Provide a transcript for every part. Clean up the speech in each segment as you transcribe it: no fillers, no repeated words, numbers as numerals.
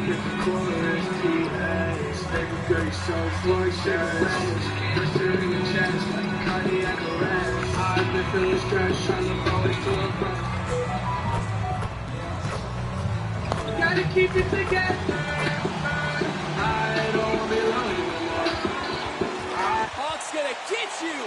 Get the chorus, TS. Segregate yourself like that. Pressure in your chest like cardiac arrest. I've been feeling stressed, trying to always to a run. Gotta keep it together. I don't want to be alone anymore. Hawk's gonna get you.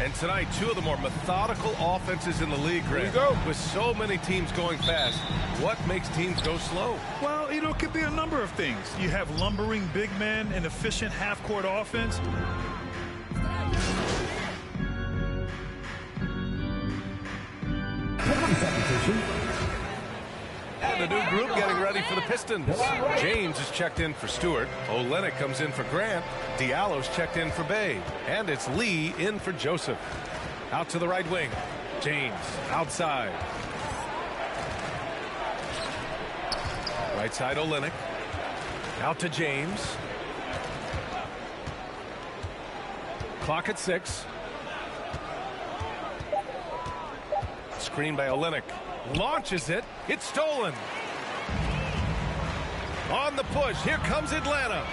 And tonight, two of the more methodical offenses in the league, Grant. Here we go. With so many teams going fast, what makes teams go slow? Well, you know, it could be a number of things. You have lumbering big men and efficient half-court offense. And the new group getting ready for the Pistons. James is checked in for Stewart. Olynyk comes in for Grant. Diallo's checked in for Bay. And it's Lee in for Joseph. Out to the right wing. James outside. Right side Olynyk. Out to James. Clock at 6. Screen by Olynyk. Launches it. It's stolen. On the push. Here comes Atlanta.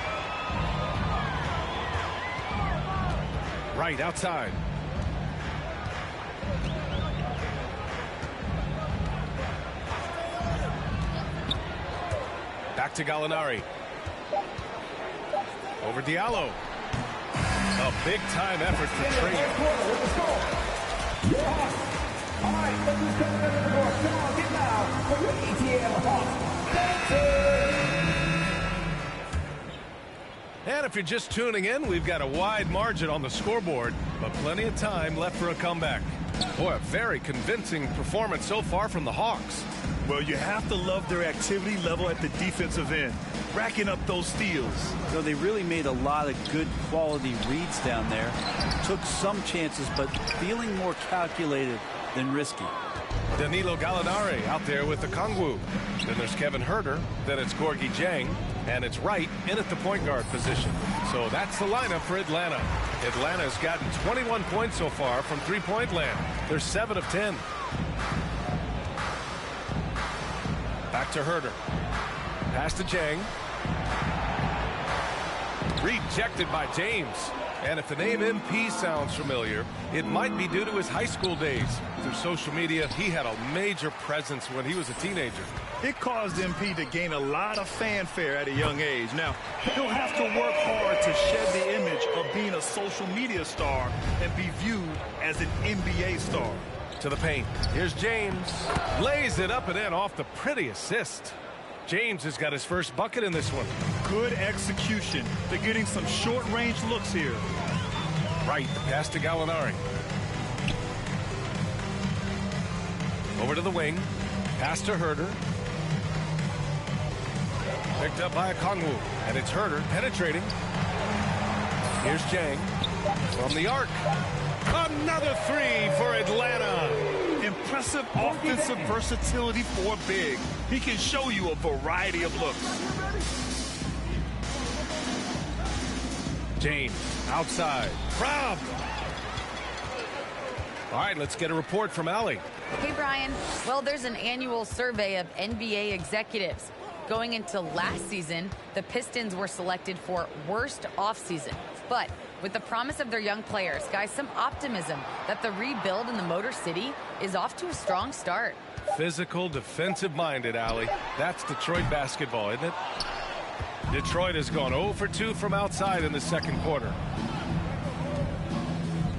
Right outside. Back to Gallinari. Over Diallo. A big-time effort for Trey. All right, let's just come to the board. Come on, get loud for your ETL Hawks. And if you're just tuning in, we've got a wide margin on the scoreboard, but plenty of time left for a comeback. Boy, a very convincing performance so far from the Hawks. Well, you have to love their activity level at the defensive end, racking up those steals. So they really made a lot of good quality reads down there. Took some chances, but feeling more calculated than risky. Danilo Gallinari out there with the Kongwu. Then there's Kevin Huerter. Then it's Gorgui Dieng. And it's Wright in at the point guard position. So that's the lineup for Atlanta. Atlanta's gotten 21 points so far from three-point land. They're 7 of 10. Back to Huerter. Pass to Dieng. Rejected by James. And if the name MP sounds familiar, it might be due to his high school days. Through social media, he had a major presence when he was a teenager. It caused MP to gain a lot of fanfare at a young age. Now, he'll have to work hard to shed the image of being a social media star and be viewed as an NBA star. To the paint. Here's James. Lays it up and in off the pretty assist. James has got his first bucket in this one. Good execution. They're getting some short-range looks here. Right, the pass to Gallinari. Over to the wing. Pass to Huerter. Picked up by a Kongwu. And it's Huerter penetrating. Here's Dieng. From the arc. Another three for Atlanta. Impressive offensive versatility for a big. He can show you a variety of looks. James outside. Rob. All right, let's get a report from Allie. Hey, Brian. Well, there's an annual survey of NBA executives. Going into last season, the Pistons were selected for worst offseason. But with the promise of their young players, guys, some optimism that the rebuild in the Motor City is off to a strong start. Physical, defensive-minded, Allie. That's Detroit basketball, isn't it? Detroit has gone 0 for 2 from outside in the second quarter.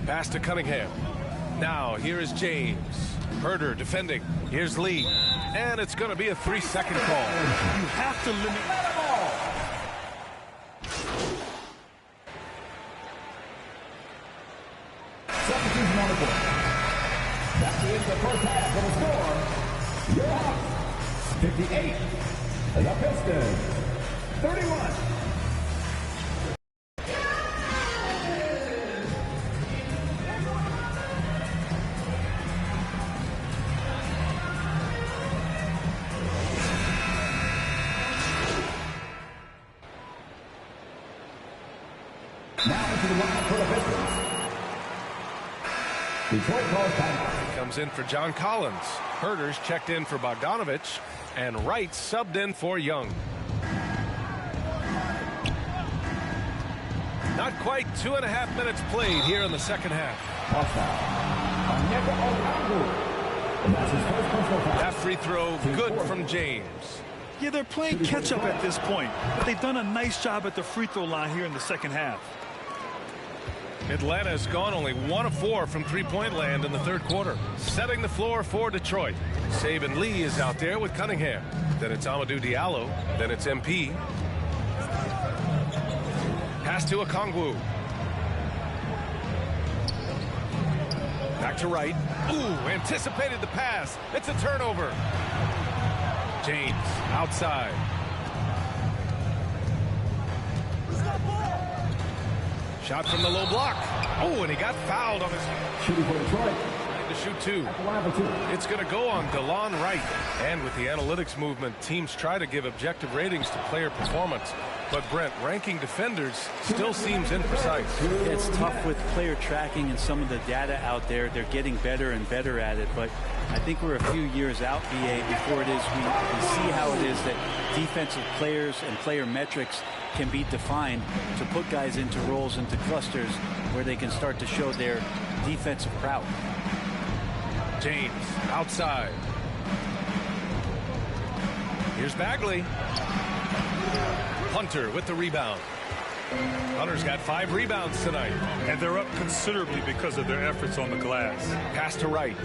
Pass to Cunningham. Now, here is James. Huerter defending. Here's Lee. And it's going to be a 3-second call. You have to limit... the first half of the score. Your Hawks, 58. The Pistons, 31. Now into the line for the Pistons. Detroit calls timeout. Comes in for John Collins. Herder's checked in for Bogdanovich. And Wright subbed in for Young. Not quite 2.5 minutes played here in the second half. That's his first personal foul. That free throw good from James. Yeah, they're playing catch-up at this point, but they've done a nice job at the free throw line here in the second half. Atlanta has gone only 1 of 4 from three-point land in the third quarter. Setting the floor for Detroit. Saban Lee is out there with Cunningham. Then it's Amadou Diallo. Then it's MP. Pass to Okongwu. Back to Wright. Ooh, anticipated the pass. It's a turnover. James outside. Shot from the low block. Oh, and he got fouled on his... Shooting for Detroit. To shoot two. It's going to go on DeLon Wright. And with the analytics movement, teams try to give objective ratings to player performance. But Brent, ranking defenders still seems imprecise. It's tough with player tracking and some of the data out there. They're getting better and better at it. But I think we're a few years out, BA, before it is we see how it is that defensive players and player metrics can be defined to put guys into roles, into clusters where they can start to show their defensive prowess. James outside. Here's Bagley. Hunter with the rebound. Hunter's got 5 rebounds tonight. And they're up considerably because of their efforts on the glass. Pass to Wright.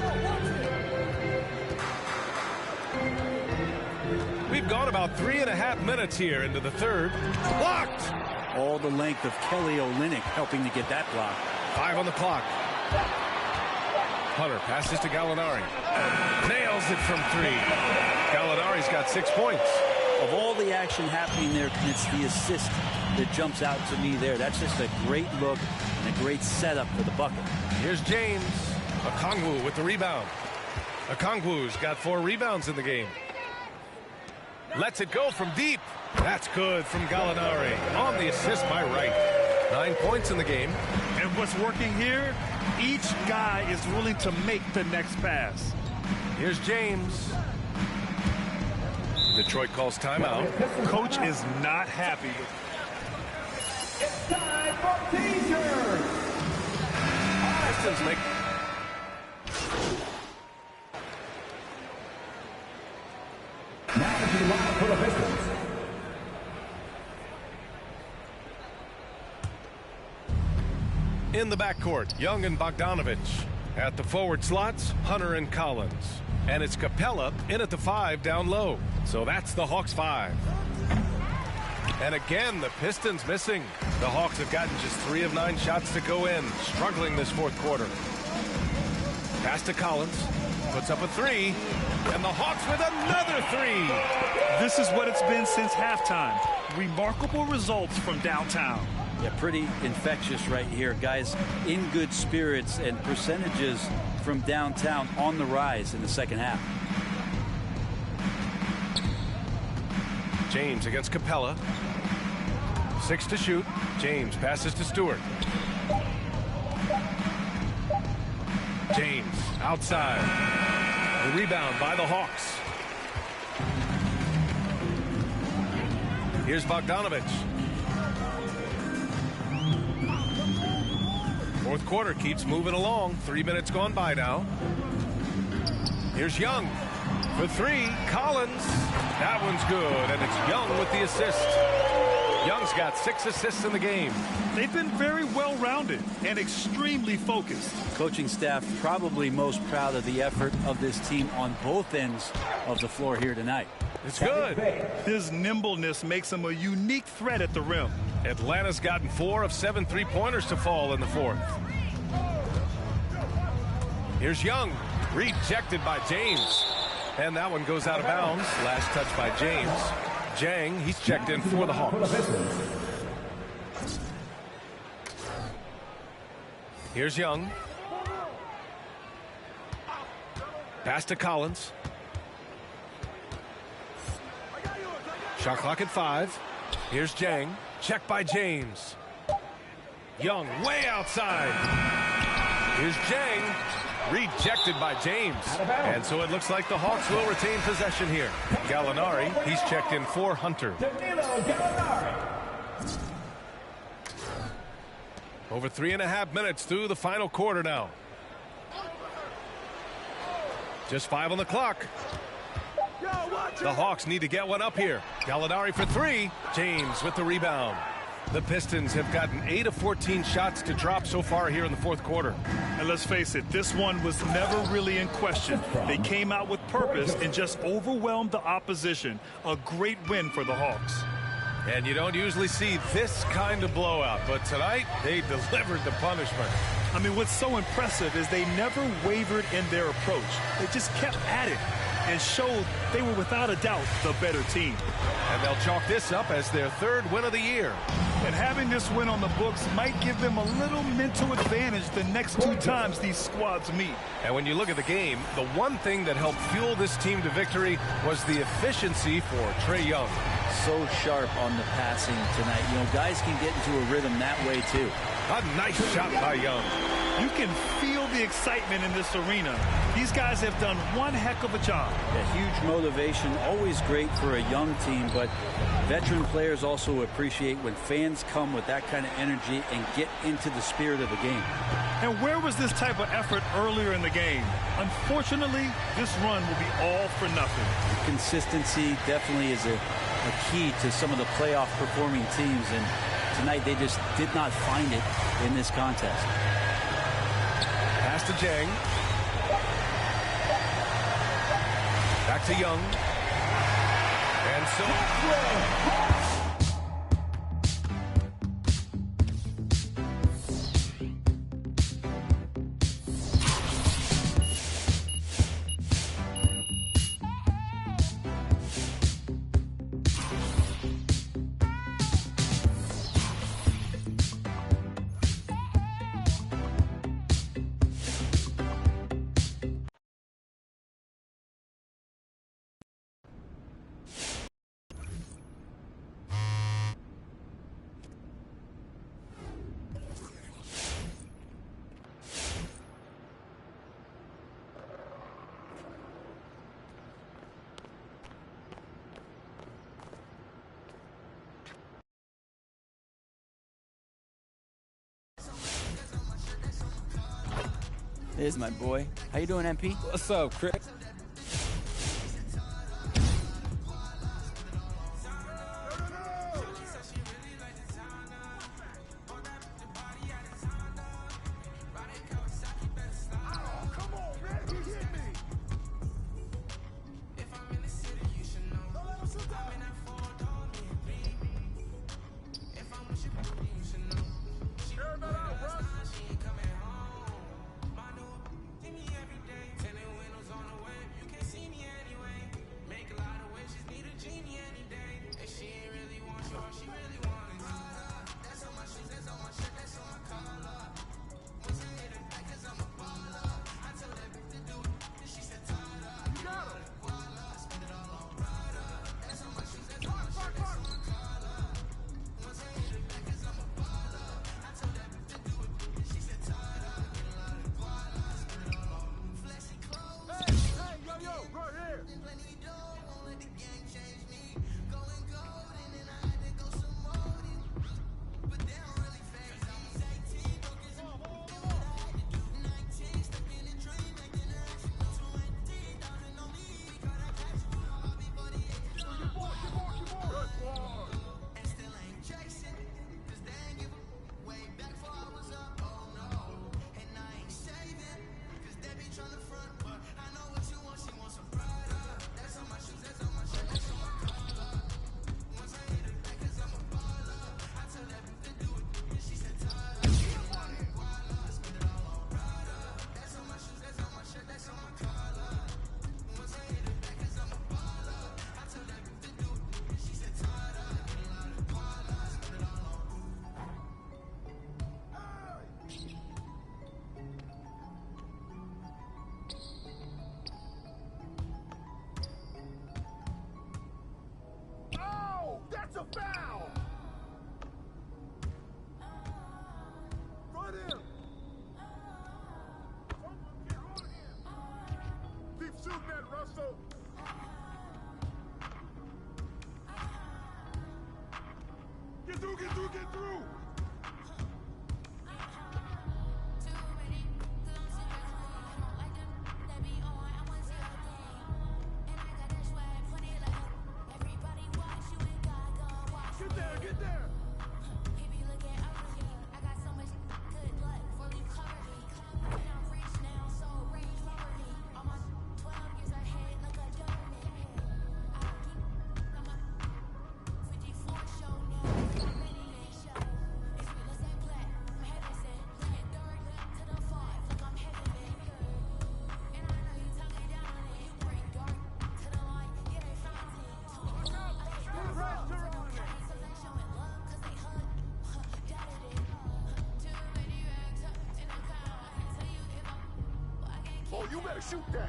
We've gone about 3.5 minutes here into the third. Blocked! All the length of Kelly Olynyk helping to get that block. 5 on the clock. Hunter passes to Gallinari. Nails it from 3. Gallinari's got 6 points. Of all the action happening there, it's the assist that jumps out to me there. That's just a great look and a great setup for the bucket. Here's James. Okongwu with the rebound. Okongwu's got 4 rebounds in the game. Lets it go from deep. That's good from Gallinari on the assist by Wright. 9 points in the game. And what's working here, each guy is willing to make the next pass. Here's James. Detroit calls timeout. Coach is not happy with It's time for T-shirts. Pistons make... Now into the line for the Pistons. In the backcourt, Young and Bogdanovich. At the forward slots, Hunter and Collins. And it's Capella in at the 5 down low. So that's the Hawks 5. And again, the Pistons missing. The Hawks have gotten just 3 of 9 shots to go in, struggling this fourth quarter. Pass to Collins, puts up a 3, and the Hawks with another 3. This is what it's been since halftime. Remarkable results from downtown. Yeah, pretty infectious right here. Guys in good spirits and percentages from downtown on the rise in the second half. James against Capella. 6 to shoot. James passes to Stewart. James outside. The rebound by the Hawks. Here's Bogdanovich. Fourth quarter keeps moving along. 3 minutes gone by now. Here's Young for 3. Collins. That one's good, and it's Young with the assist. Young's got 6 assists in the game. They've been very well-rounded and extremely focused. Coaching staff probably most proud of the effort of this team on both ends of the floor here tonight. It's good. His nimbleness makes him a unique threat at the rim. Atlanta's gotten 4 of 7 3-pointers to fall in the fourth. Here's Young. Rejected by James. And that one goes out of bounds. Last touch by James. Jang, he's checked in for the Hawks. Here's Young. Pass to Collins. Shot clock at 5. Here's Jang. Check by James. Young way outside. Here's Jang. Rejected by James. And so it looks like the Hawks will retain possession here. Gallinari, he's checked in for Hunter. Over 3.5 minutes through the final quarter now. Just 5 on the clock. The Hawks need to get one up here. Gallinari for 3. James with the rebound. The Pistons have gotten 8 of 14 shots to drop so far here in the fourth quarter. And let's face it, this one was never really in question. They came out with purpose and just overwhelmed the opposition. A great win for the Hawks. And you don't usually see this kind of blowout, but tonight they delivered the punishment. I mean, what's so impressive is they never wavered in their approach. They just kept at it and showed they were without a doubt the better team. And they'll chalk this up as their 3rd win of the year. And having this win on the books might give them a little mental advantage the next 2 times these squads meet. And when you look at the game, the one thing that helped fuel this team to victory was the efficiency for Trae Young. So sharp on the passing tonight. You know, guys can get into a rhythm that way too. A nice shot by Young. You can feel the excitement in this arena. These guys have done one heck of a job. A huge motivation, always great for a young team, but veteran players also appreciate when fans come with that kind of energy and get into the spirit of the game. And where was this type of effort earlier in the game? Unfortunately, this run will be all for nothing. Consistency definitely is a key to some of the playoff performing teams, and tonight they just did not find it in this contest. Pass to Jang. Back to Young. And so... There's my boy. How you doing, MP? What's up, Chris? through, get through, get through! Get there, get there! Oh, you better shoot that!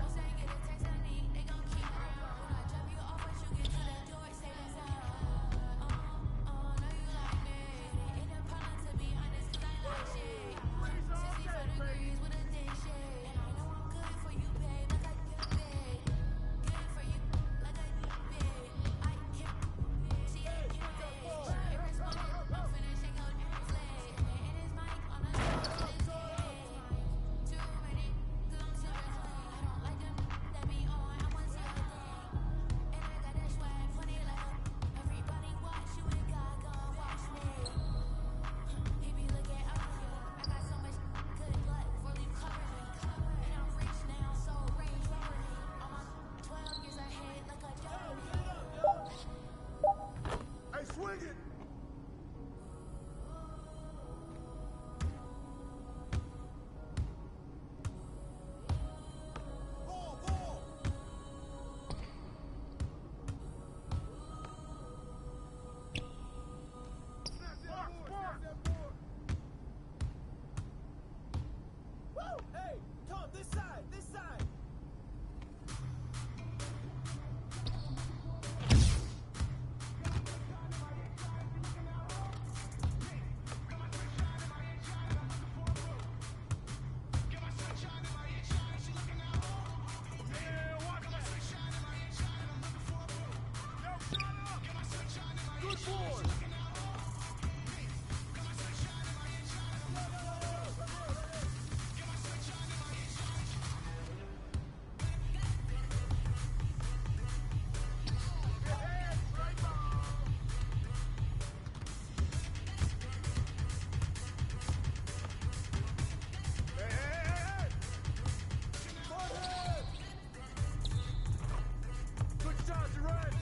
Hey, swing it! Ball, ball! Woo! Hey, come this side, this side. Good boy! Good shot, Durant!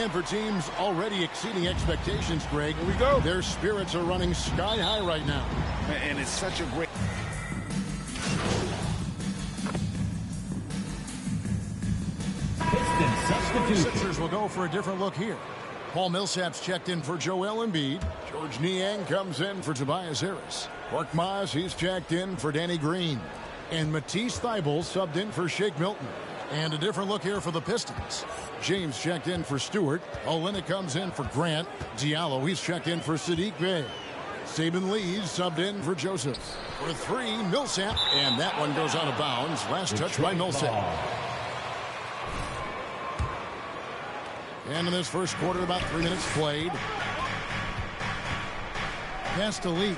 And for teams already exceeding expectations, Greg, here we go. Their spirits are running sky high right now. And it's such a great... Pistons substitution. Sixers will go for a different look here. Paul Millsap's checked in for Joel Embiid. George Niang comes in for Tobias Harris. Korkmaz, he's checked in for Danny Green. And Matisse Thybulle subbed in for Shake Milton. And a different look here for the Pistons. James checked in for Stewart. Olynyk comes in for Grant. Diallo, he's checked in for Sadiq Bey. Saban Lee's subbed in for Joseph. For three, Millsap. And that one goes out of bounds. Last touch by Millsap. And in this first quarter, about 3 minutes played. Pass to Lee.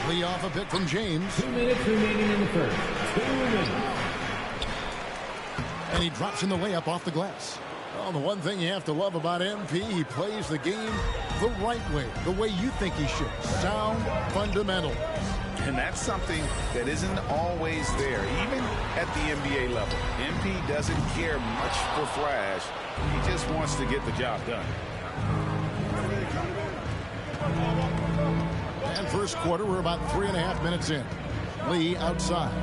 Lee off a pick from James. 2 minutes remaining in the first. 2 minutes. And he drops in the layup off the glass. Well, the one thing you have to love about MP, he plays the game the right way, the way you think he should. Sound fundamentals. And that's something that isn't always there, even at the NBA level. MP doesn't care much for flash. He just wants to get the job done. And first quarter, we're about 3.5 minutes in. Lee outside.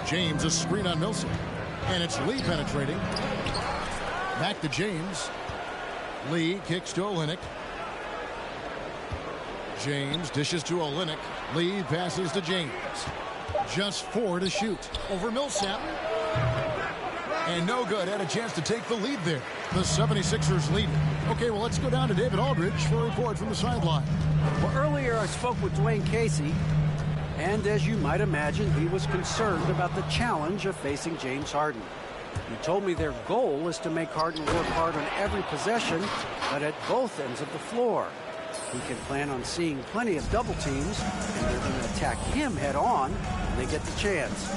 James, a screen on Millsap. And it's Lee penetrating. Back to James. Lee kicks to Olynyk. James dishes to Olynyk. Lee passes to James. Just 4 to shoot. Over Millsap. And no good. Had a chance to take the lead there. The 76ers lead. Okay, well, let's go down to David Aldridge for a report from the sideline. Well, earlier I spoke with Dwayne Casey, and as you might imagine, he was concerned about the challenge of facing James Harden. He told me their goal is to make Harden work hard on every possession, but at both ends of the floor. He can plan on seeing plenty of double teams, and they're going to attack him head on when they get the chance.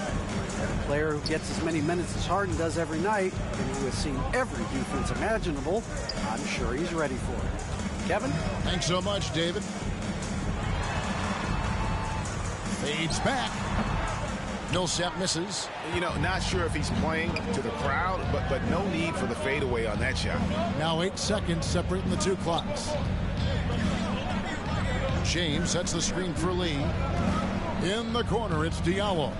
And a player who gets as many minutes as Harden does every night, and who has seen every defense imaginable, I'm sure he's ready for it. Kevin? Thanks so much, David. Fades back. Millsap misses. You know, not sure if he's playing to the crowd, but no need for the fadeaway on that shot. Now 8 seconds separating the two clocks. James sets the screen for Lee. In the corner, it's Diallo.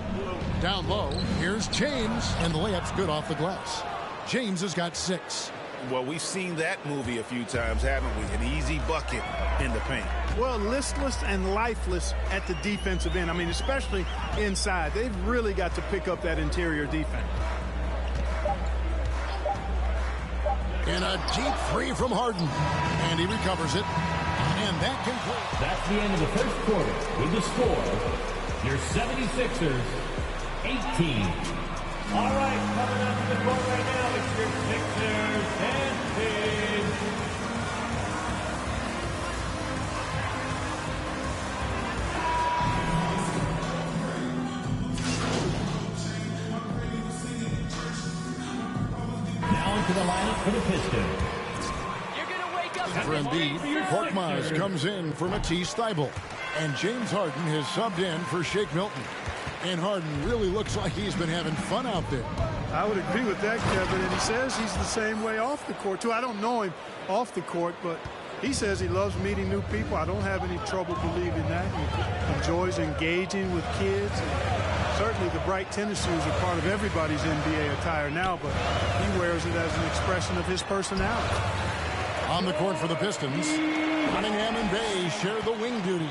Down low, here's James, and the layup's good off the glass. James has got 6. Well, we've seen that movie a few times, haven't we? An easy bucket in the paint. Well, listless and lifeless at the defensive end. I mean, especially inside. They've really got to pick up that interior defense. And a deep three from Harden. And he recovers it. And that concludes. That's the end of the first quarter with the score. Your 76ers, 18. All right, coming up to the court right now, it's your Sixers and Pigs. Now into the lineup for the Pistons. For Embiid, Korkmaz comes in for Matisse Thybulle. And James Harden has subbed in for Shake Milton. And Harden really looks like he's been having fun out there. I would agree with that, Kevin. And he says he's the same way off the court, too. I don't know him off the court, but he says he loves meeting new people. I don't have any trouble believing that. He enjoys engaging with kids. And certainly the bright tennis shoes are part of everybody's NBA attire now, but he wears it as an expression of his personality. On the court for the Pistons, Cunningham and Bey share the wing duty.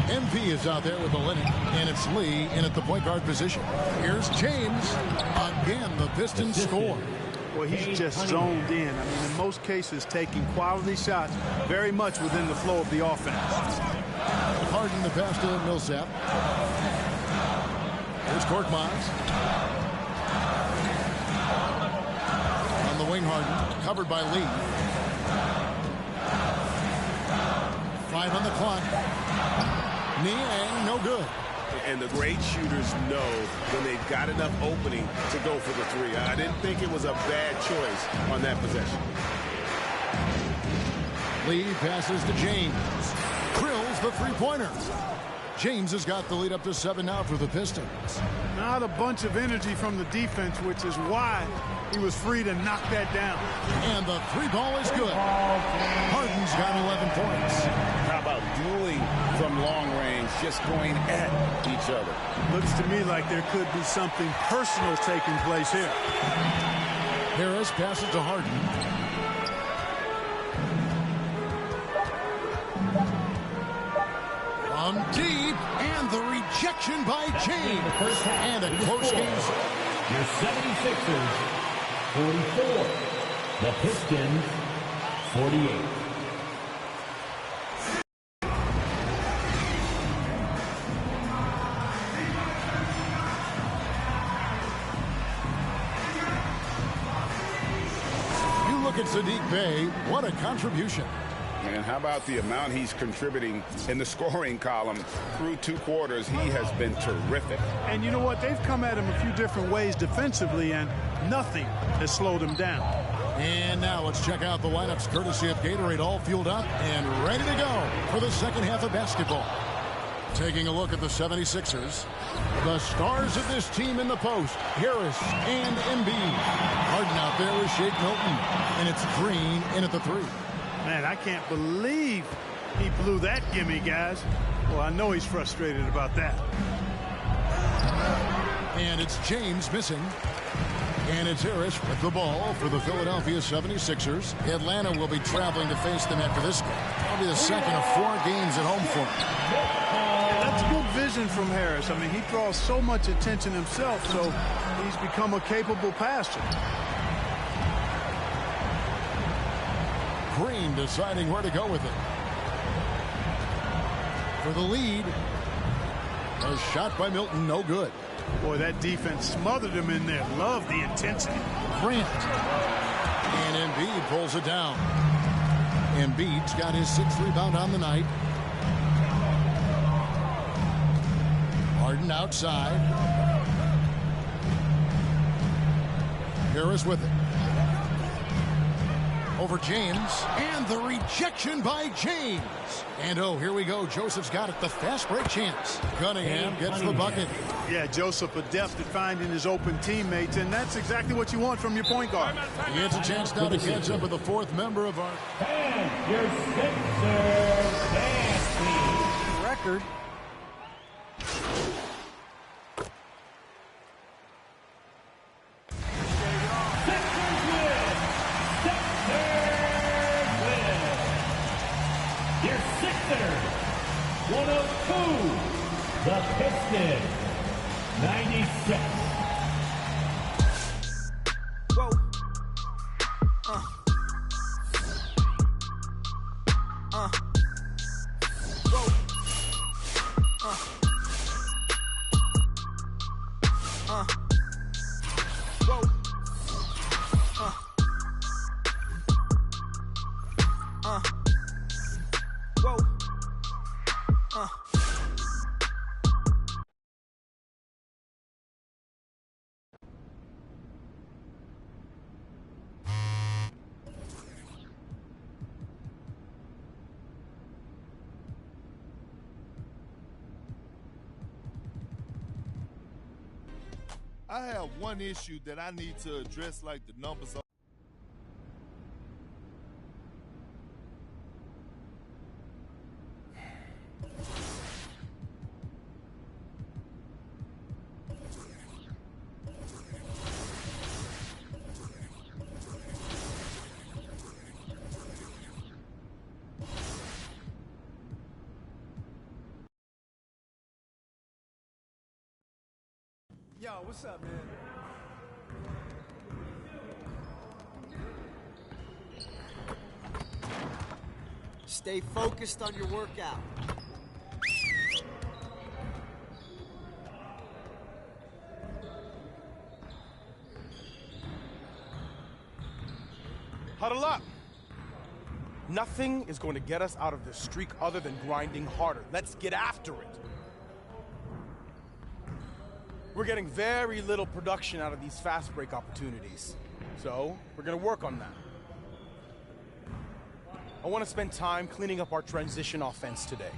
MP is out there with Olynyk, and it's Lee in at the point guard position. Here's James. Again, the Pistons score. Well, he's just zoned in. I mean, in most cases, taking quality shots very much within the flow of the offense. Harden the pass to Millsap. Here's Korkmaz. On the wing, Harden, covered by Lee. 5 on the clock. Niang, no good. And the great shooters know when they've got enough opening to go for the three. I didn't think it was a bad choice on that possession. Lee passes to James. Drills the three-pointer. James has got the lead up to 7 now for the Pistons. Not a bunch of energy from the defense, which is why he was free to knock that down. And the 3 ball is good. Harden's got 11 points. How about dueling from long range, just going at each other? Looks to me like there could be something personal taking place here. Harris passes to Harden. From deep, and the rejection by James. And a close game. Your 76ers, 44. The Pistons, 48. You look at Saddiq Bey, what a contribution. And how about the amount he's contributing in the scoring column through 2 quarters? He has been terrific. And you know what? They've come at him a few different ways defensively, and nothing has slowed him down. And now let's check out the lineups courtesy of Gatorade, all fueled up and ready to go for the second half of basketball. Taking a look at the 76ers, the stars of this team in the post, Harris and Embiid. Harden out there with Shake Milton, and it's Green in at the 3. Man, I can't believe he blew that gimme, guys. Well, I know he's frustrated about that. And it's James missing. And it's Harris with the ball for the Philadelphia 76ers. Atlanta will be traveling to face them after this game. That'll be the second of 4 games at home for them. Yeah, that's good vision from Harris. I mean, he draws so much attention himself, so he's become a capable passer. Green deciding where to go with it. For the lead. A shot by Milton, no good. Boy, that defense smothered him in there. Love the intensity. Grant. And Embiid pulls it down. Embiid's got his 6th rebound on the night. Harden outside. Harris with it. Over James, and the rejection by James. And oh, here we go. Joseph's got it, the fast break chance. Cunningham gets the bucket. Yeah, Joseph adept at finding his open teammates, and that's exactly what you want from your point guard. He gets a chance now to catch up with the 4th member of our... And your Sixers dance team. Record. Your Sixers, 102. The Pistons, 96. Whoa. Whoa. Whoa. Whoa. I have one issue that I need to address, like the numbers. Yo, what's up, man? Stay focused on your workout. Huddle up. Nothing is going to get us out of this streak other than grinding harder. Let's get after it. We're getting very little production out of these fast break opportunities. So, we're going to work on that. I want to spend time cleaning up our transition offense today.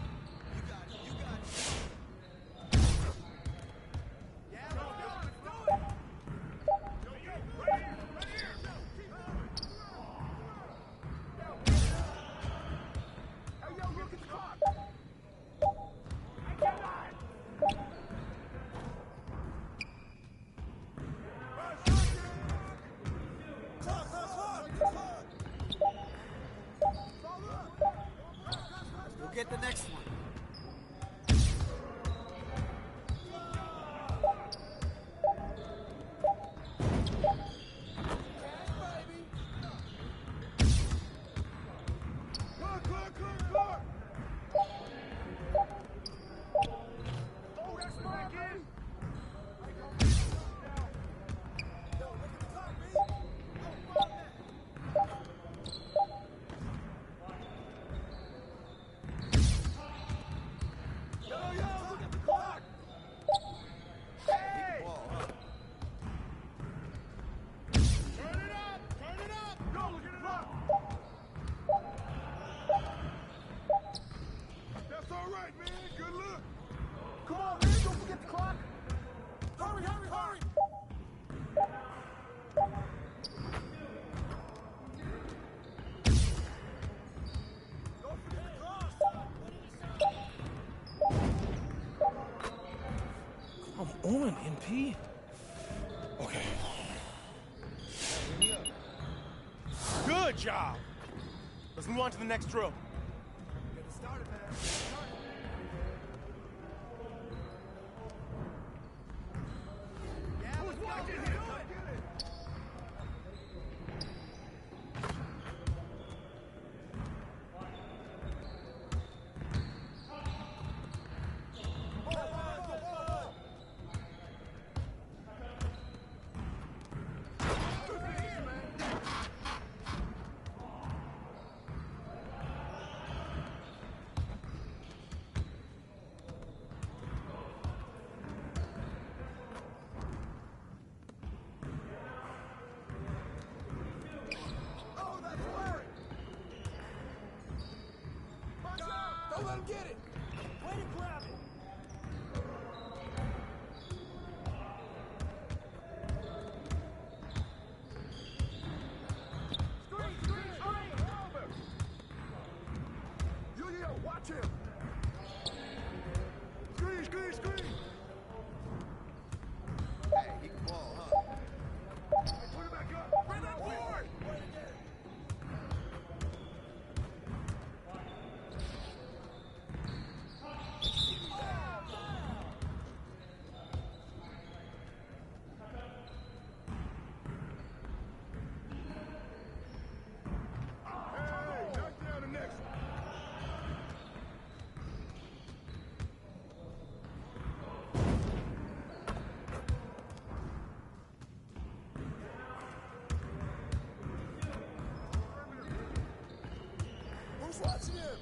get the next one. Come on, NP. Okay. Good job. Let's move on to the next drill. Get it started, man. Yeah, let's go. Get it. Don't let him get it. Way to grab it. Watch him! Screen! Hey, he can ball, huh? Put it back up! Bring that board! Hey, knock down the next one! Who's watching him?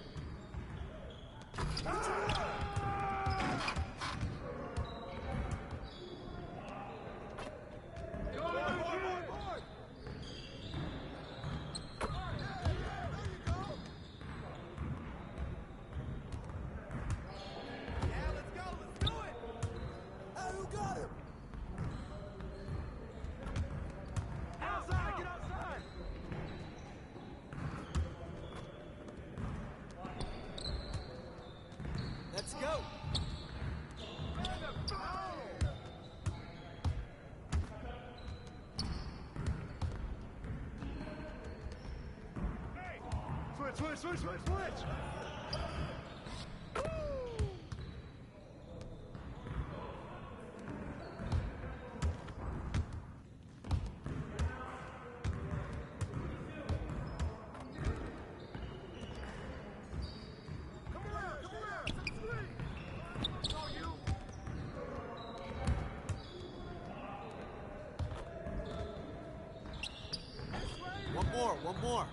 Let's go. Switch. One more.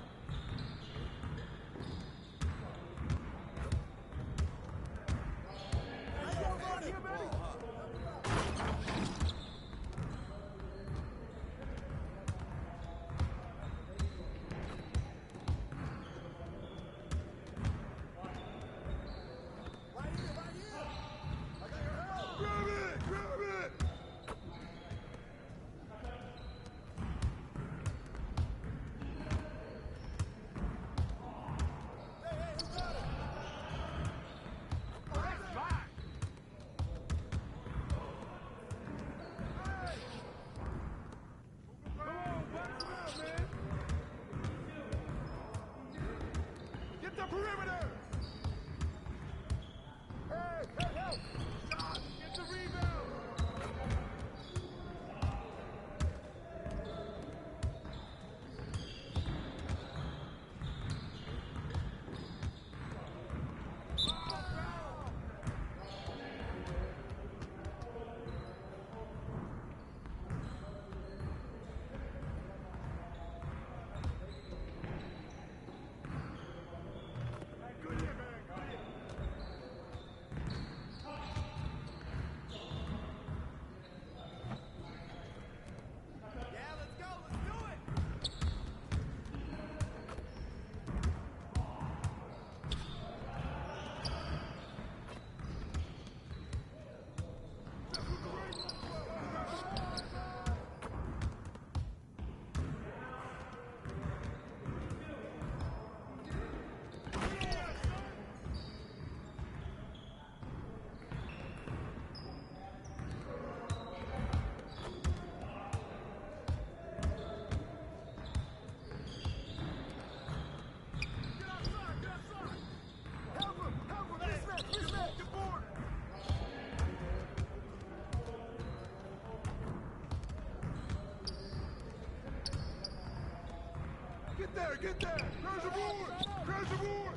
Get there! Crash the board! Crash the board!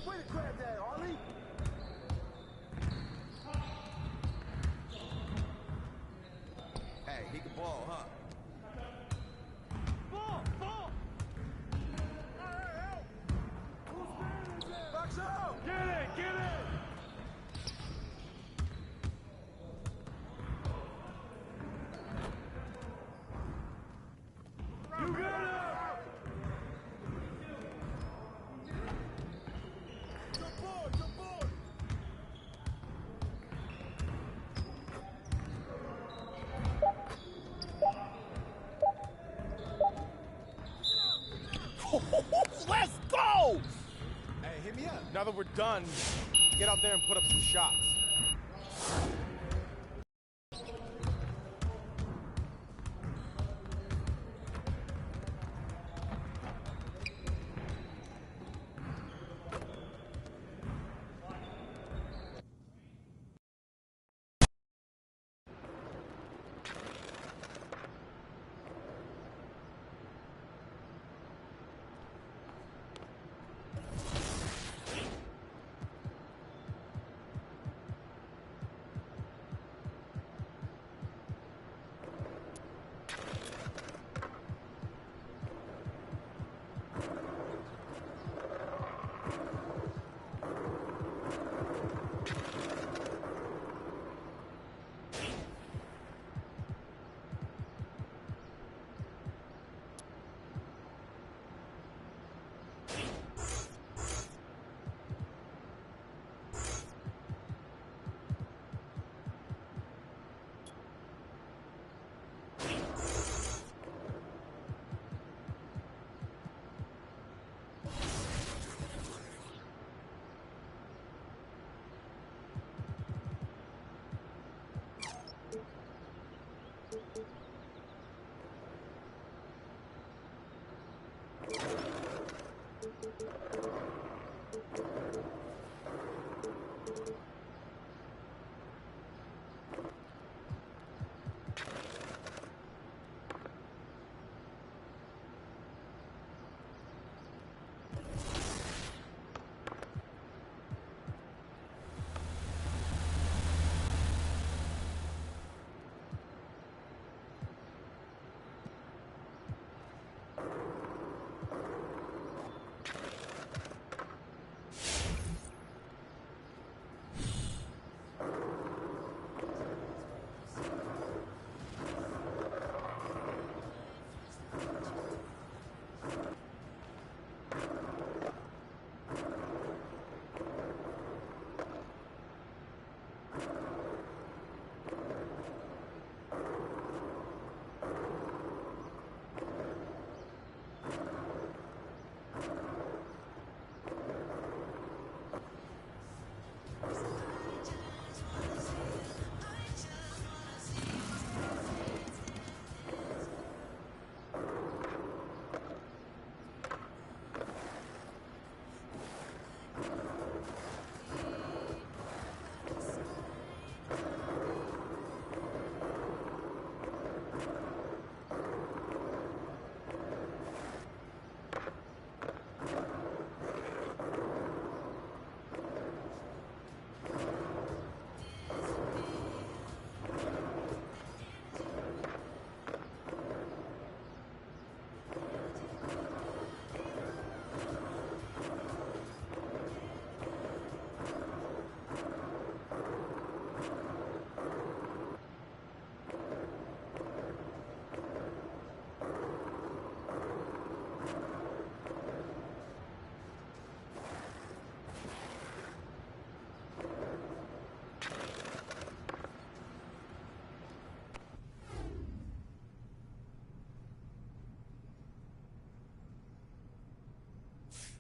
Way to grab that, Harley! Hey, he can ball, huh? Ball! Ball! Hey, help! Who's managing that? Box out! Get it! Get it! You got it! Jump board! Jump board! Let's go! Hey, hit me up. Now that we're done, get out there and put up some shots.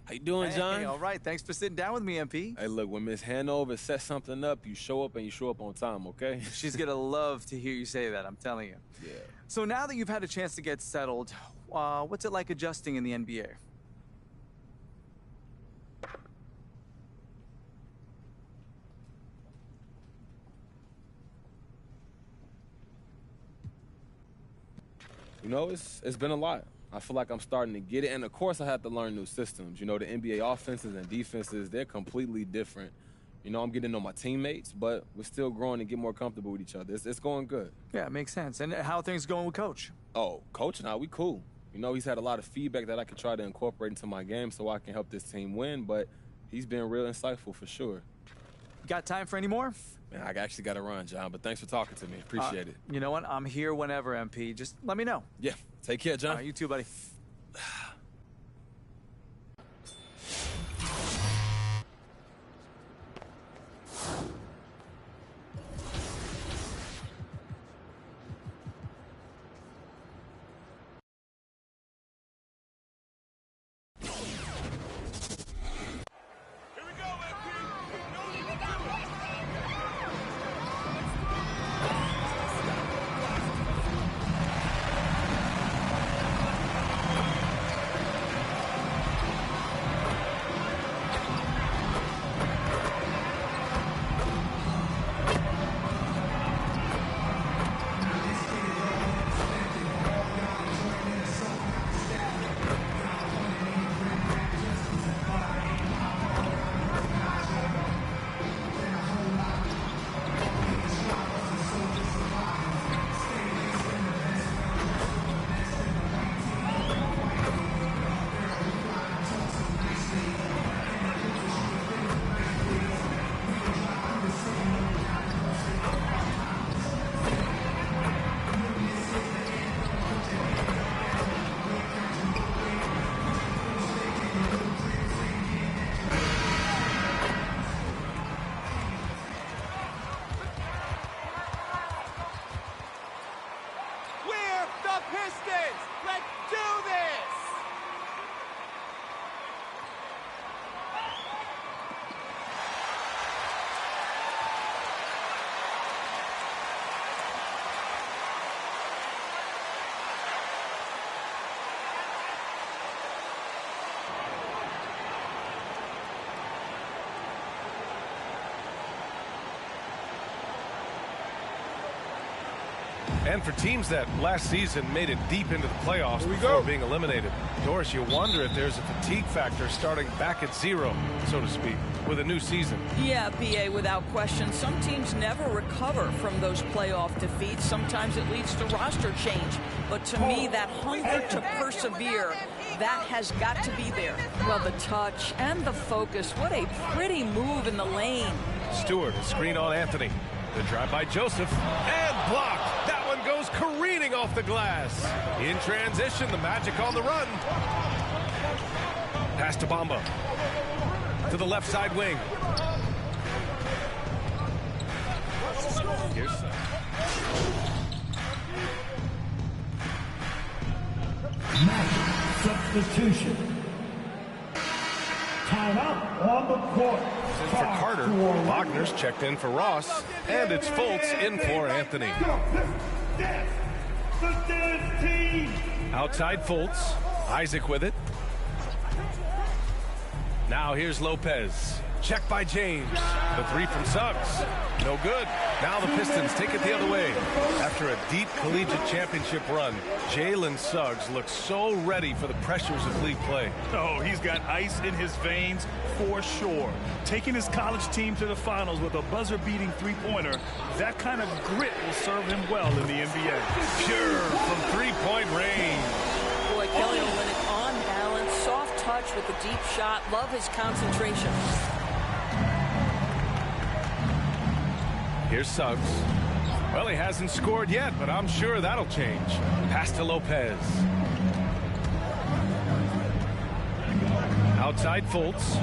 How you doing, John? Hey, all right. Thanks for sitting down with me, MP. Hey, look, when Miss Hanover sets something up, you show up and you show up on time, okay? She's going to love to hear you say that, I'm telling you. Yeah. So now that you've had a chance to get settled, what's it like adjusting in the NBA? You know, it's been a lot. I feel like I'm starting to get it. And, of course, I have to learn new systems. You know, the NBA offenses and defenses, they're completely different. You know, I'm getting to know my teammates, but we're still growing and get more comfortable with each other. It's going good. Yeah, it makes sense. And how are things going with Coach? Oh, Coach and I, we cool. You know, he's had a lot of feedback that I can try to incorporate into my game so I can help this team win, but he's been real insightful for sure. You got time for any more? Man, I actually got to run, John, but thanks for talking to me. Appreciate it. You know what? I'm here whenever, MP. Just let me know. Yeah, take care, John. You too, buddy. And for teams that last season made it deep into the playoffs before being eliminated, Doris, you wonder if there's a fatigue factor starting back at zero, so to speak, with a new season. Yeah, BA, without question. Some teams never recover from those playoff defeats. Sometimes it leads to roster change. But to me, that hunger to persevere, that has got to be there. Well, the touch and the focus, what a pretty move in the lane. Stewart, a screen on Anthony. The drive by Joseph, and blocked. That one goes careening off the glass. In transition, the Magic on the run. Pass to Bamba. To the left side wing. Here's substitution. Timeout on the court. In for Carter. Wagner's checked in for Ross. And it's Fultz in for Anthony. Outside Fultz. Isaac with it. Now here's Lopez. Check by James. The three from Suggs. No good. Now the Pistons take it the other way. After a deep collegiate championship run, Jalen Suggs looks so ready for the pressures of league play. Oh, he's got ice in his veins for sure. Taking his college team to the finals with a buzzer-beating three-pointer, that kind of grit will serve him well in the NBA. Pure from three-point range. Boy, Kelly Olynyk on balance, soft touch with the deep shot. Love his concentration. Here's Suggs. Well, he hasn't scored yet, but I'm sure that'll change. Pass to Lopez. Outside Fultz.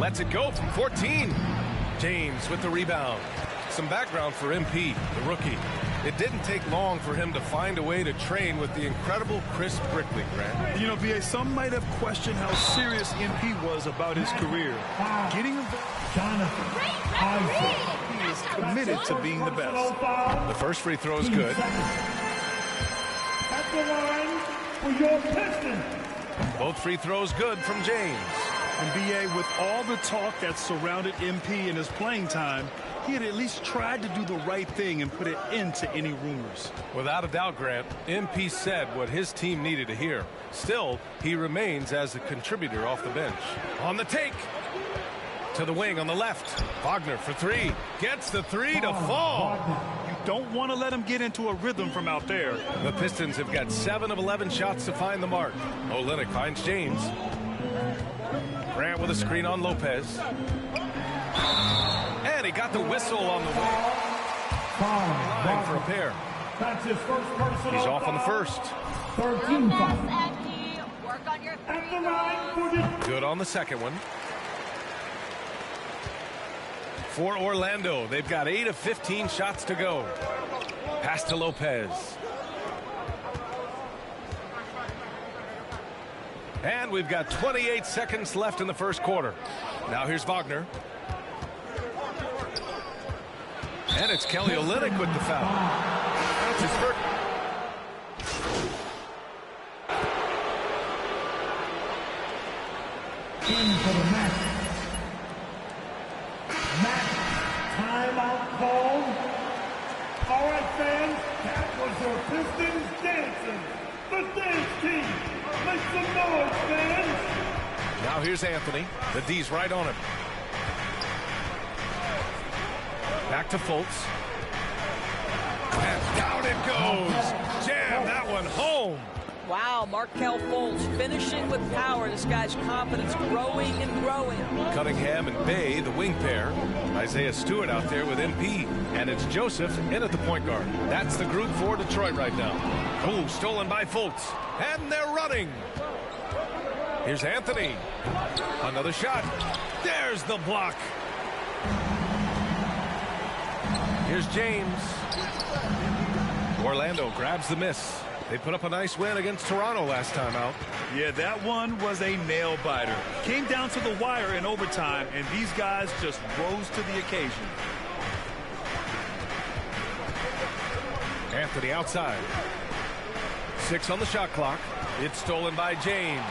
Lets it go from 14. James with the rebound. Some background for MP, the rookie. It didn't take long for him to find a way to train with the incredible Chris Brickley, Grant. You know, B.A., some might have questioned how serious MP was about his career. Getting him... He is committed to being the best. The first free throw is good. At the line for your Pistons. Both free throws good from James. And BA, with all the talk that surrounded MP in his playing time, he had at least tried to do the right thing and put an end to any rumors. Without a doubt, Grant, MP said what his team needed to hear. Still, he remains as a contributor off the bench. On the take. To the wing on the left. Wagner for three. Gets the three to fall. You don't want to let him get into a rhythm from out there. The Pistons have got 7 of 11 shots to find the mark. Olynyk finds James. Grant with a screen on Lopez. And he got the whistle on the way. Line for a pair. That's his first personal. He's off on the first. 13 foul. At the line for the... Good on the second one. For Orlando, they've got 8 of 15 shots to go. Pass to Lopez. And we've got 28 seconds left in the first quarter. Now here's Wagner. And it's Kelly Olynyk with the foul. That's his first. In for the match. Match timeout called. All right, fans, that was your Pistons dancing. The dance team. Make some noise, fans. Now here's Anthony. The D's right on him. Back to Fultz. And down it goes. Jam that one home. Wow, Markelle Fultz finishing with power. This guy's confidence growing and growing. Cunningham and Bay, the wing pair. Isaiah Stewart out there with MP. And it's Joseph in at the point guard. That's the group for Detroit right now. Oh, stolen by Fultz. And they're running. Here's Anthony. Another shot. There's the block. Here's James. Orlando grabs the miss. They put up a nice win against Toronto last time out. Yeah, that one was a nail-biter. Came down to the wire in overtime, and these guys just rose to the occasion. Anthony outside. 6 on the shot clock. It's stolen by James.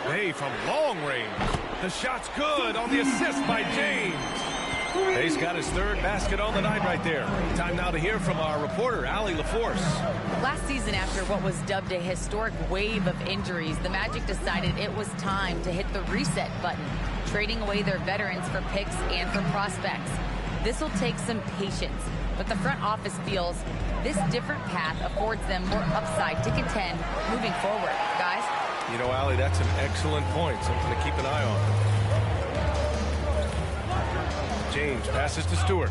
Bay from long range. The shot's good on the assist by James. Bay's got his 3rd basket on the night right there. Time now to hear from our reporter, Allie LaForce. Last season, after what was dubbed a historic wave of injuries, the Magic decided it was time to hit the reset button, trading away their veterans for picks and for prospects. This will take some patience, but the front office feels this different path affords them more upside to contend moving forward. Guys? You know, Allie, that's an excellent point. Something to keep an eye on. James passes to Stewart.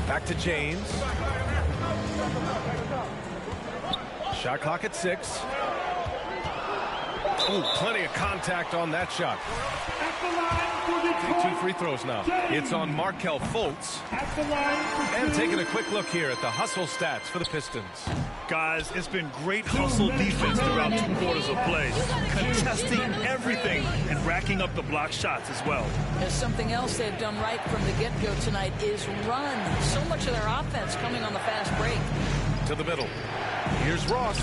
Back to James. Shot clock at 6. Ooh, plenty of contact on that shot. Take 2 free throws now. It's on Markelle Fultz. And taking a quick look here at the hustle stats for the Pistons. Guys, it's been great hustle defense throughout 2 quarters of play. Contesting everything and racking up the block shots as well. There's something else they've done right from the get-go tonight is run. So much of their offense coming on the fast break. To the middle. Here's Ross.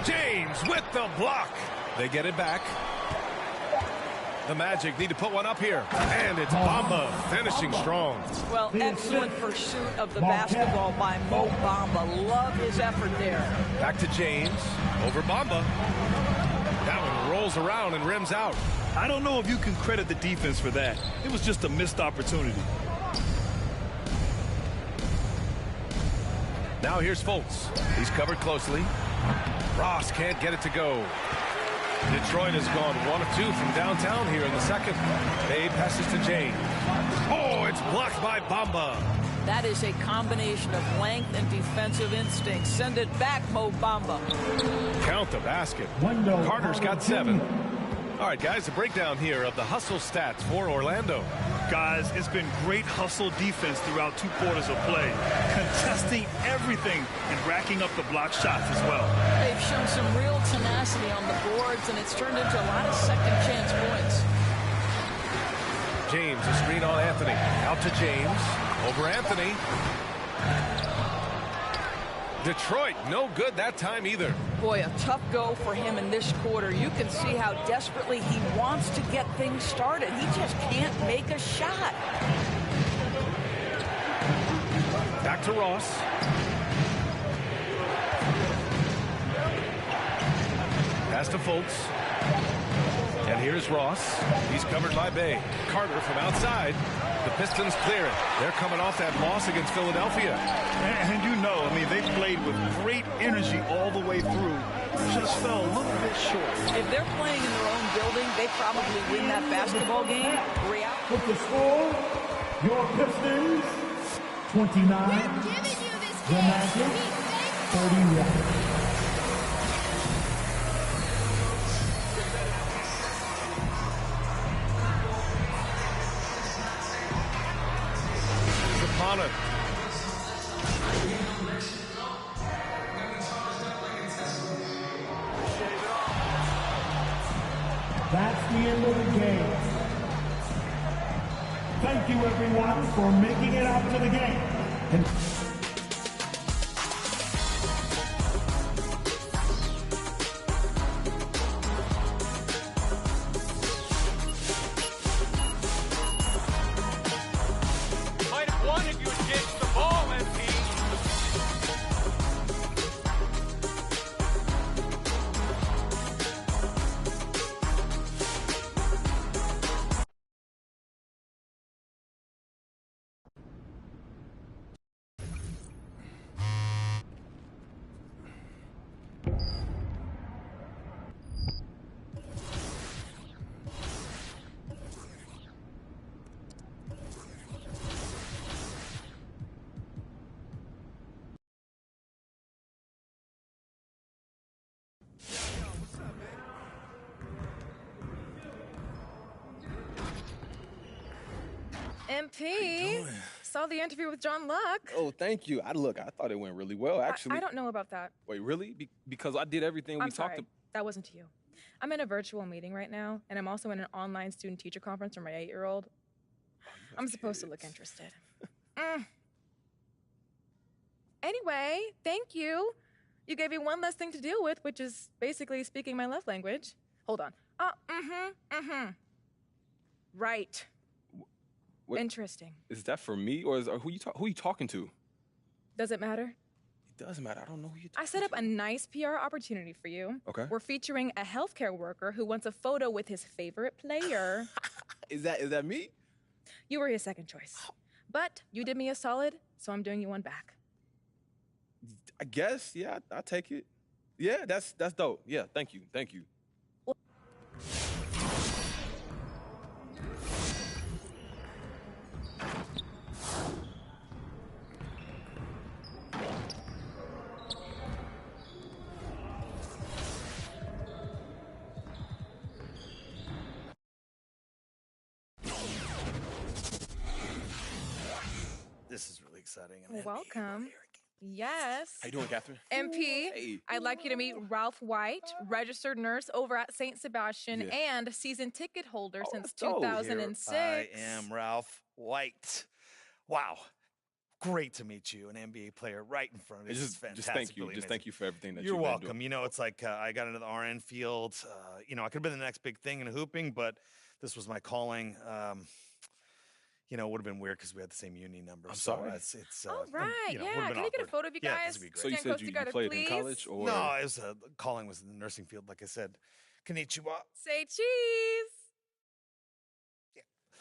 James with the block. They get it back. The Magic need to put one up here. And it's Bamba finishing strong. Well, excellent pursuit of the basketball by Mo Bamba. Love his effort there. Back to James. Over Bamba. That one rolls around and rims out. I don't know if you can credit the defense for that. It was just a missed opportunity. Now here's Fultz. He's covered closely. Ross can't get it to go. Detroit has gone 1 of 2 from downtown here in the second. Bay passes to James. Oh, it's blocked by Bamba. That is a combination of length and defensive instinct. Send it back, Mo Bamba. Count the basket. Carter's got 7. All right, guys, a breakdown here of the hustle stats for Orlando. Guys, it's been great hustle defense throughout 2 quarters of play. Contesting everything and racking up the block shots as well. They've shown some real tenacity on the boards, and it's turned into a lot of second-chance points. James, a screen on Anthony. Out to James. Over Anthony. Detroit, no good that time either. Boy, a tough go for him in this quarter. You can see how desperately he wants to get things started. He just can't make a shot. Back to Ross. Pass to Fultz. And here's Ross. He's covered by Bay. Carter from outside. The Pistons clear it. They're coming off that loss against Philadelphia. And you know, I mean, they played with great energy all the way through. Just fell a little bit short. If they're playing in their own building, they probably win that basketball game. With the score, your Pistons, 29. The Magic, 31. Zapata. That's the end of the game. Thank you, everyone, for making it out to the game. Might have won if you had ditched the ball, MP. MP, saw the interview with John Luck. Oh, thank you. I thought it went really well, actually. I don't know about that. Wait, really? Because I did everything we I'm talked sorry. about. That wasn't to you. I'm in a virtual meeting right now, and I'm also in an online student-teacher conference for my 8-year-old. I'm supposed to look interested. Anyway, thank you. You gave me one less thing to deal with, which is basically speaking my love language. Hold on. Right. What? Interesting. Is that for me, or who you talking to? Does it matter? It does matter. I don't know who you. I set up a nice PR opportunity for you. Okay. We're featuring a healthcare worker who wants a photo with his favorite player. Is that me? You were his second choice. But you did me a solid, so I'm doing you one back. I guess. Yeah, I'll take it. Yeah, that's dope. Yeah, thank you. This is really exciting. Welcome. Yes. How you doing, Catherine? MP, Hey. I'd like you to meet Ralph White, registered nurse over at St. Sebastian and season ticket holder since 2006. I am Ralph White. Wow. Great to meet you, an NBA player right in front of you. This is fantastic. Just thank you. Really Just amazing. thank you for everything that You're you've welcome. been doing. You know, it's like I got into the RN field. You know, I could have been the next big thing in hooping, but this was my calling. You know, it would have been weird because we had the same uni number. I'm so sorry. It's All right, you know, yeah. would've been Can I get a awkward. photo of you Yeah, guys? this would be great. So you Stand said close you together, played please. in college, or No, it was calling was in the nursing field, like I said. Konnichiwa. Say cheese.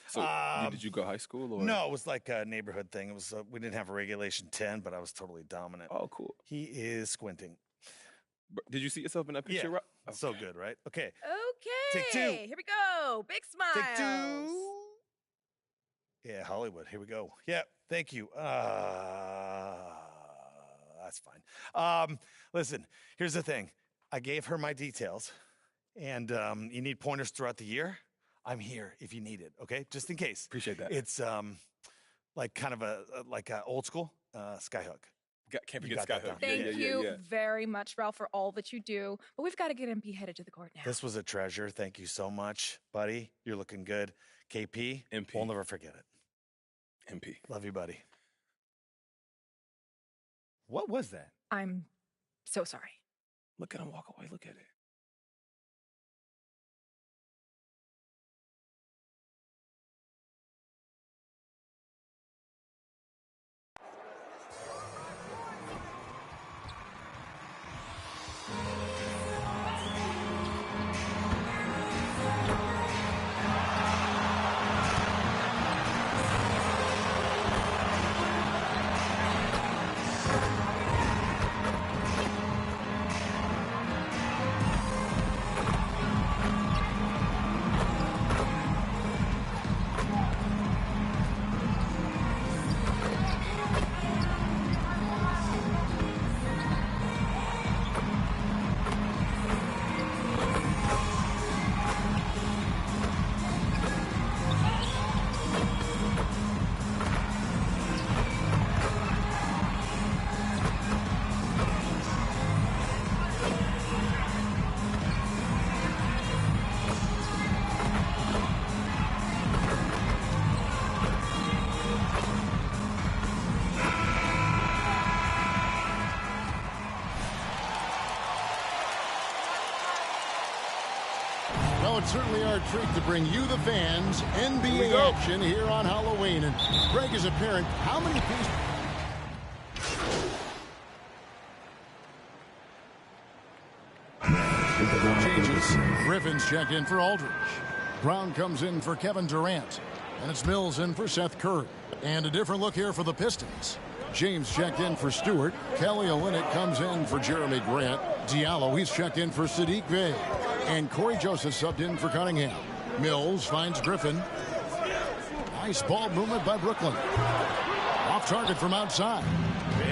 So did you go high school, or No, it was like a neighborhood thing. It was we didn't have a regulation 10, but I was totally dominant. Oh, cool. He is squinting. Did you see yourself in that picture? Yeah. Rob? So good, right? Okay. Okay. Take two. Here we go. Big smile. Take two. Yeah, Hollywood. Here we go. Yeah, thank you. That's fine. Listen, here's the thing. I gave her my details, and you need pointers throughout the year. I'm here if you need it, okay? Just in case. Appreciate that. It's like kind of a old school skyhook. Can't You forget got that Skyhook. down. Thank you very much, Ralph, for all that you do. But we've got to get MP headed to the court now. This was a treasure. Thank you so much, buddy. You're looking good. KP, MP. We'll never forget it. MP. Love you, buddy. What was that? I'm so sorry. Look at him walk away. Look at it. Well, it's certainly our treat to bring you, the fans, NBA action here on Halloween. And Greg, is a parent, how many pieces... Changes. Griffin's checked in for Aldridge. Brown comes in for Kevin Durant. And it's Mills in for Seth Curry. And a different look here for the Pistons. James checked in for Stewart. Kelly Olynyk comes in for Jeremy Grant. Diallo, he's checked in for Sadiq Bey. And Corey Joseph subbed in for Cunningham. Mills finds Griffin. Nice ball movement by Brooklyn. Off target from outside.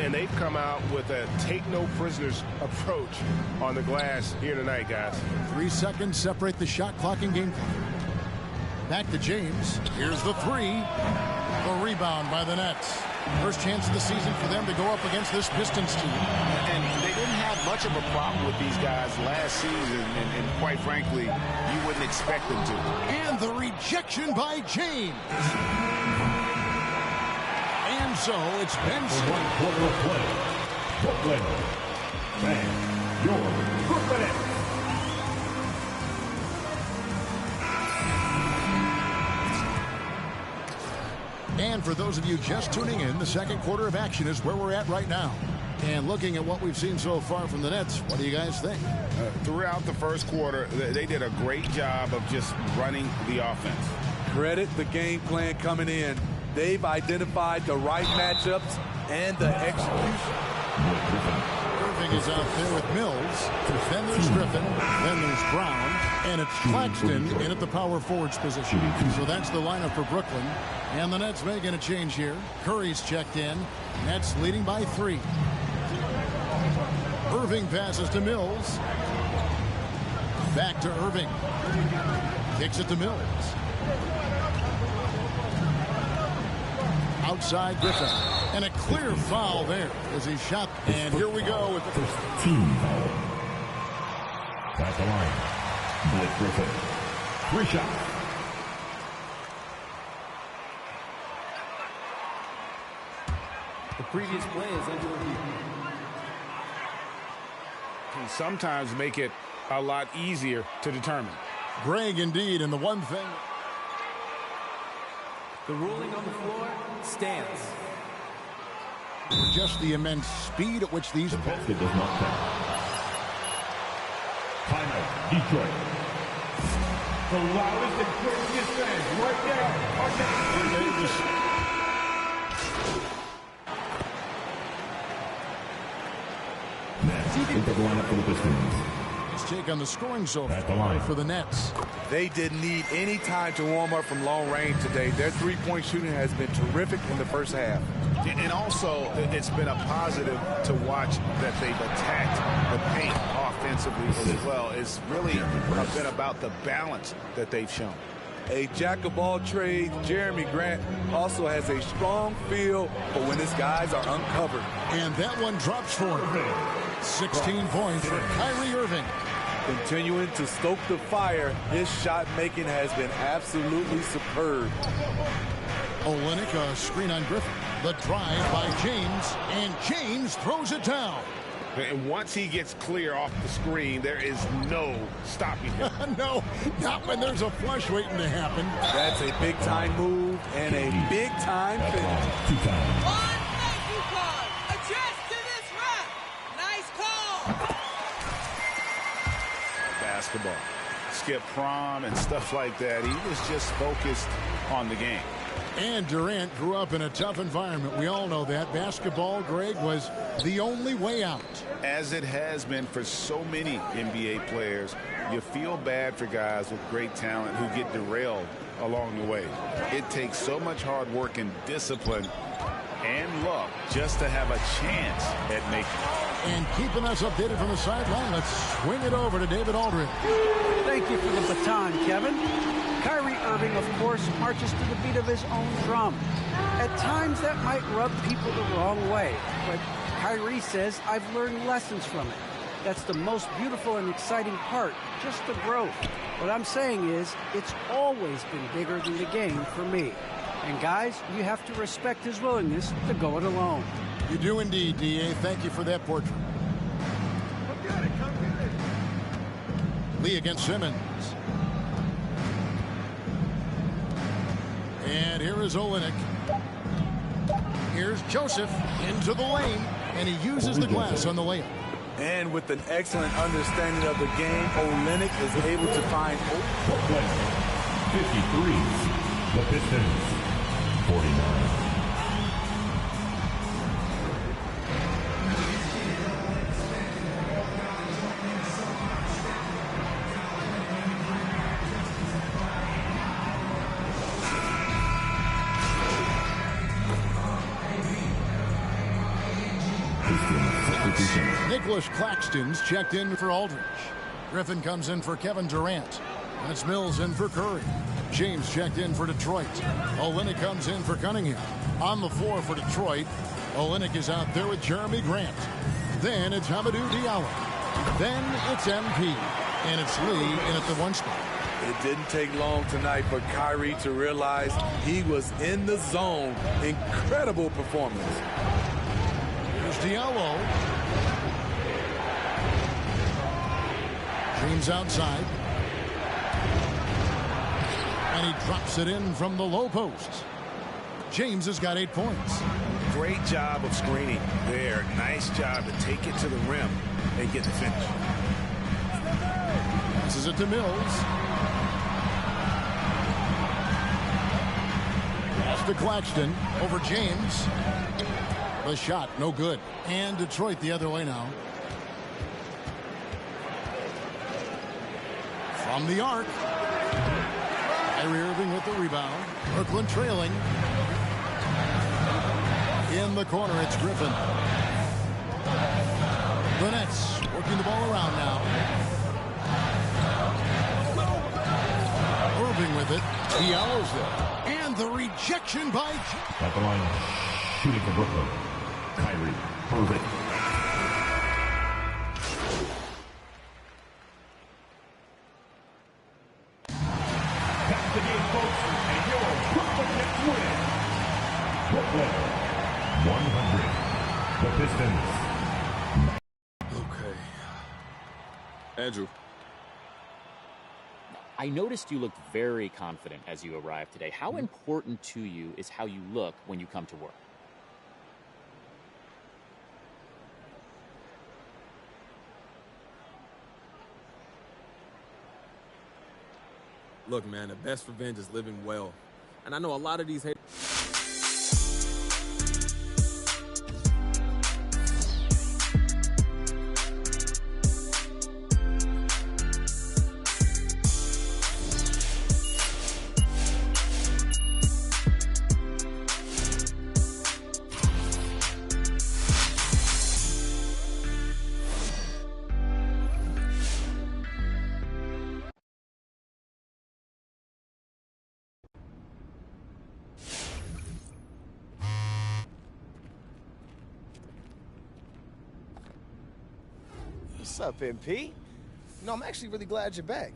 And they've come out with a take-no-prisoners approach on the glass here tonight, guys. 3 seconds separate the shot clock and game clock. Back to James. Here's the three. The rebound by the Nets. First chance of the season for them to go up against this Pistons team. And they didn't have much of a problem with these guys last season, and quite frankly, you wouldn't expect them to. And the rejection by James. And so it's Benson. 1 quarter of play. Brooklyn. And your Brooklyn Nets. And for those of you just tuning in, the second quarter of action is where we're at right now. And looking at what we've seen so far from the Nets, what do you guys think? Throughout the first quarter, they did a great job of just running the offense. Credit the game plan coming in. They've identified the right matchups and the execution. Irving is out there with Mills. Then there's Griffin. Then there's Brown. And it's Claxton in at the power forwards position. So that's the lineup for Brooklyn. And the Nets making a change here. Curry's checked in. Nets leading by 3. Irving passes to Mills. Back to Irving. Kicks it to Mills. Outside Griffin. And a clear foul there as he shot. And here we go with the first team foul. At the line, Blake Griffin. 3 shots. The previous play is under review. Can sometimes make it a lot easier to determine. Greg, indeed, and the one thing. The ruling on the floor stands. Just the immense speed at which these... The basket does not count. Timeout, Detroit. The loudest and craziest fans right now are Next, into the lineup for the Pistons. Let's take on the scoring so At the line for the Nets. They didn't need any time to warm up from long range today. Their three-point shooting has been terrific in the first half. And also, it's been a positive to watch that they've attacked the paint offensively as well. It's really been about the balance that they've shown. A jack-of-all trades, Jeremy Grant also has a strong feel for when his guys are uncovered. And that one drops for him. 16 points for Kyrie Irving. Continuing to stoke the fire, his shot making has been absolutely superb. Olynyk, a screen on Griffin. The drive by James, and James throws it down. And once he gets clear off the screen, there is no stopping him. No, not when there's a flush waiting to happen. That's a big-time move and a big-time finish. 2 times. One, thank you, call. Adjust to this ref. Nice call. Basketball. Skip prom and stuff like that. He was just focused on the game. And Durant grew up in a tough environment. We all know that. Basketball, Greg, was the only way out. As it has been for so many NBA players, you feel bad for guys with great talent who get derailed along the way. It takes so much hard work and discipline and luck just to have a chance at making it. And keeping us updated from the sideline, let's swing it over to David Aldridge. Thank you for the baton, Kevin. Kyrie Irving, of course, marches to the beat of his own drum. At times, that might rub people the wrong way, but Kyrie says, I've learned lessons from it. That's the most beautiful and exciting part, just the growth. What I'm saying is, it's always been bigger than the game for me. And guys, you have to respect his willingness to go it alone. You do indeed, D.A. Thank you for that portrait. Come get it, come get it. Lee against Simmons. And here is Olynyk. Here's Joseph into the lane, and he uses the glass on the layup. And with an excellent understanding of the game, Olynyk is able to find 53. The Pistons. 49. Nicholas Claxton's checked in for Aldridge. Griffin comes in for Kevin Durant. And it's Mills in for Curry. James checked in for Detroit. Olynyk comes in for Cunningham. On the floor for Detroit, Olynyk is out there with Jeremy Grant. Then it's Hamidou Diallo. Then it's MP. And it's Lee in at the 1 spot. It didn't take long tonight for Kyrie to realize he was in the zone. Incredible performance. Here's Diallo. James outside. And he drops it in from the low post. James has got 8 points. Great job of screening there. Nice job to take it to the rim and get the finish. Passes it to Mills. Pass to Claxton over James. The shot, no good. And Detroit the other way now. From the arc. Kyrie Irving with the rebound. Brooklyn trailing. In the corner, it's Griffin. The Nets working the ball around now. Irving with it. Diallo's there. And the rejection by... At the line, shooting for Brooklyn. Kyrie Irving. That's the game, folks, and your Brooklyn Nets win. Brooklyn, 100. The Pistons. Okay. Andrew. I noticed you looked very confident as you arrived today. How important to you is how you look when you come to work? Look, man, the best revenge is living well. And I know a lot of these haters. What's up, MP? No, I'm actually really glad you're back.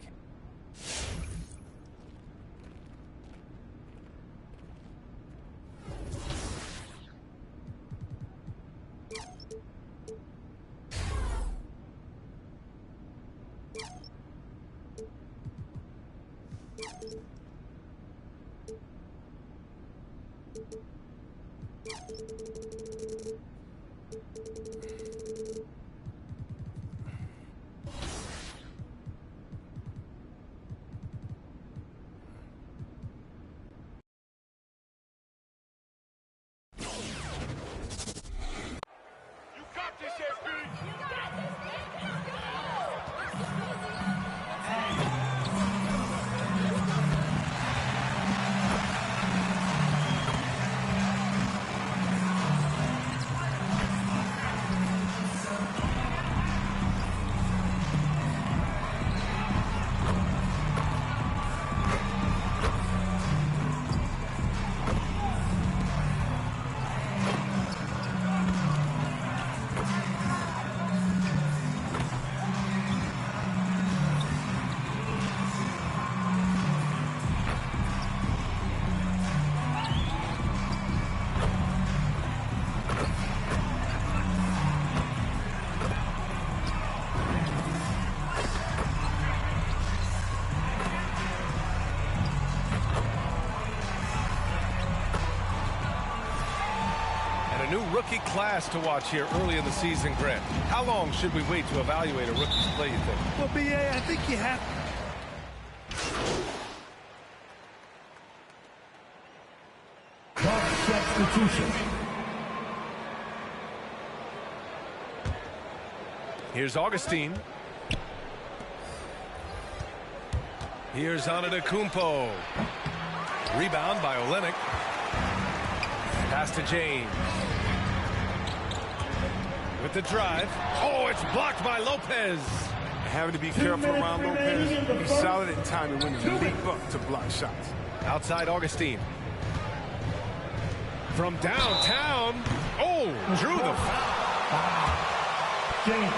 New rookie class to watch here early in the season, Grant. How long should we wait to evaluate a rookie's play, you think? Well, BA, I think you have... Substitution. Here's Augustine. Here's Antetokounmpo. Rebound by Olynyk. Pass to James. With the drive. Oh, it's blocked by Lopez. Having to be careful around Lopez. Be solid at timing when you leap up to block shots. Outside Augustine. From downtown. Oh, drew the foul. James.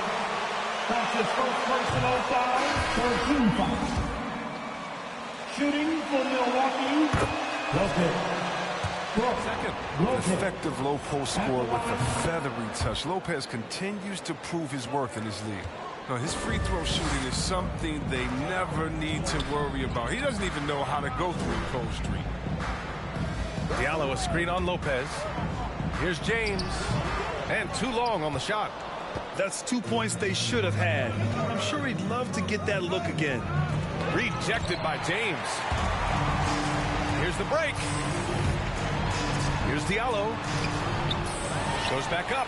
That's his first personal foul for 2 fouls. Shooting for Milwaukee. Lopez. Effective low post score with a feathery touch. Lopez continues to prove his worth in this league. Now, his free throw shooting is something they never need to worry about. He doesn't even know how to go through a cold streak. Diallo, a screen on Lopez. Here's James. And too long on the shot. That's 2 points they should have had. I'm sure he'd love to get that look again. Rejected by James. Here's the break. Here's Diallo. Goes back up.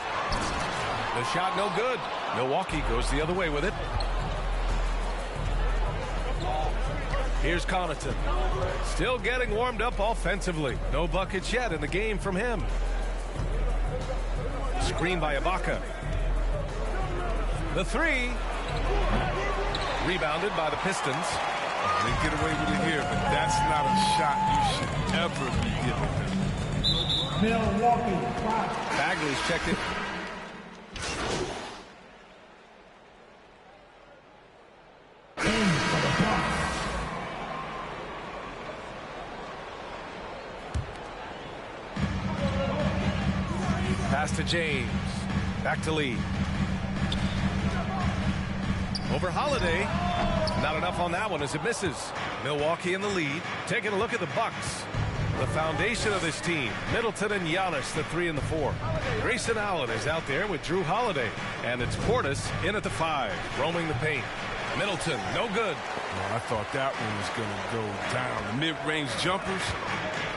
The shot no good. Milwaukee goes the other way with it. Here's Connaughton. Still getting warmed up offensively. No buckets yet in the game from him. Screen by Ibaka. The three. Rebounded by the Pistons. They get away with it here, but that's not a shot you should ever be giving them. Milwaukee. Bagley's checked it. Pass to James. Back to Lee. Over Holiday. Not enough on that one as it misses. Milwaukee in the lead. Taking a look at the Bucks. The foundation of this team, Middleton and Giannis, the 3 and the 4. Grayson Allen is out there with Drew Holiday. And it's Portis in at the 5, roaming the paint. Middleton, no good. Well, I thought that one was going to go down. The mid-range jumpers,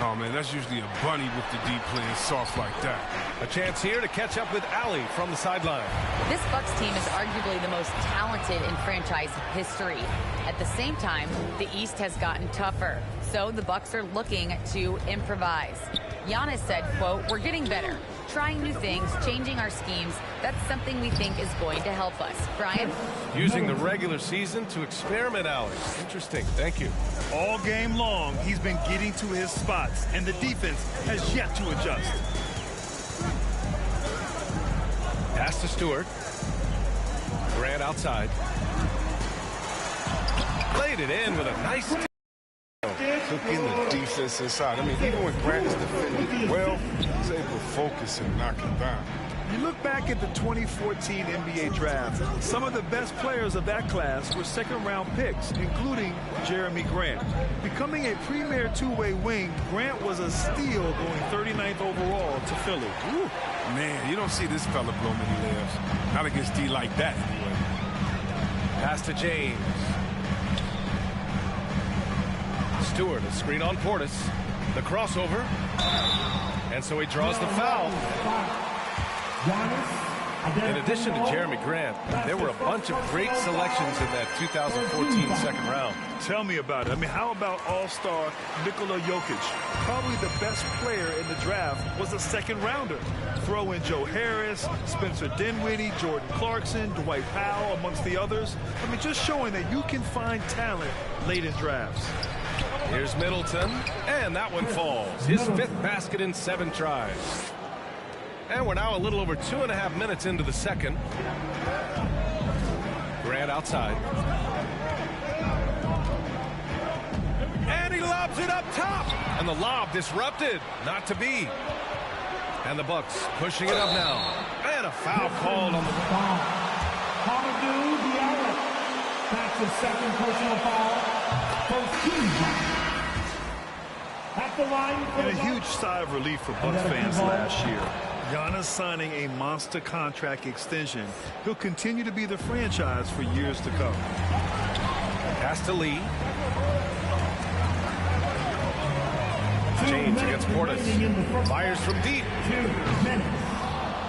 oh, man, that's usually a bunny with the deep playing soft like that. A chance here to catch up with Allie from the sideline. This Bucks team is arguably the most talented in franchise history. At the same time, the East has gotten tougher. So the Bucks are looking to improvise. Giannis said, quote, "We're getting better, trying new things, changing our schemes. That's something we think is going to help us." Brian? Using the regular season to experiment, Allie. Interesting. Thank you. All game long, he's been getting to his spots, and the defense has yet to adjust. Pass to Stewart. Grant outside. Played it in with a nice... Cooking the defense inside. I mean, even when Grant is defending well, he's able to focus and knock it down. You look back at the 2014 NBA draft, some of the best players of that class were second-round picks, including Jeremy Grant. Becoming a premier two-way wing, Grant was a steal going 39th overall to Philly. Ooh, man, you don't see this fella blow many layups. Not against D like that, anyway. Pass to James. Stewart, a screen on Portis. The crossover. And so he draws the foul. In addition to Jeremy Grant, there were a bunch of great selections in that 2014 second round. Tell me about it. I mean, how about all-star Nikola Jokic? Probably the best player in the draft was a second-rounder. Throw in Joe Harris, Spencer Dinwiddie, Jordan Clarkson, Dwight Powell, amongst the others. I mean, just showing that you can find talent late in drafts. Here's Middleton, and that one falls. His 5th basket in 7 tries. And we're now a little over 2.5 minutes into the second. Grant outside. And he lobs it up top. And the lob disrupted. Not to be. And the Bucks pushing it up now. And a foul called on the foul. Hamidou Diallo. That's his second personal foul. First team foul. At the line. And a huge sigh of relief for Bucks fans last year. Giannis signing a monster contract extension. He'll continue to be the franchise for years to come. Pass to Lee. James against Portis. Fires from deep.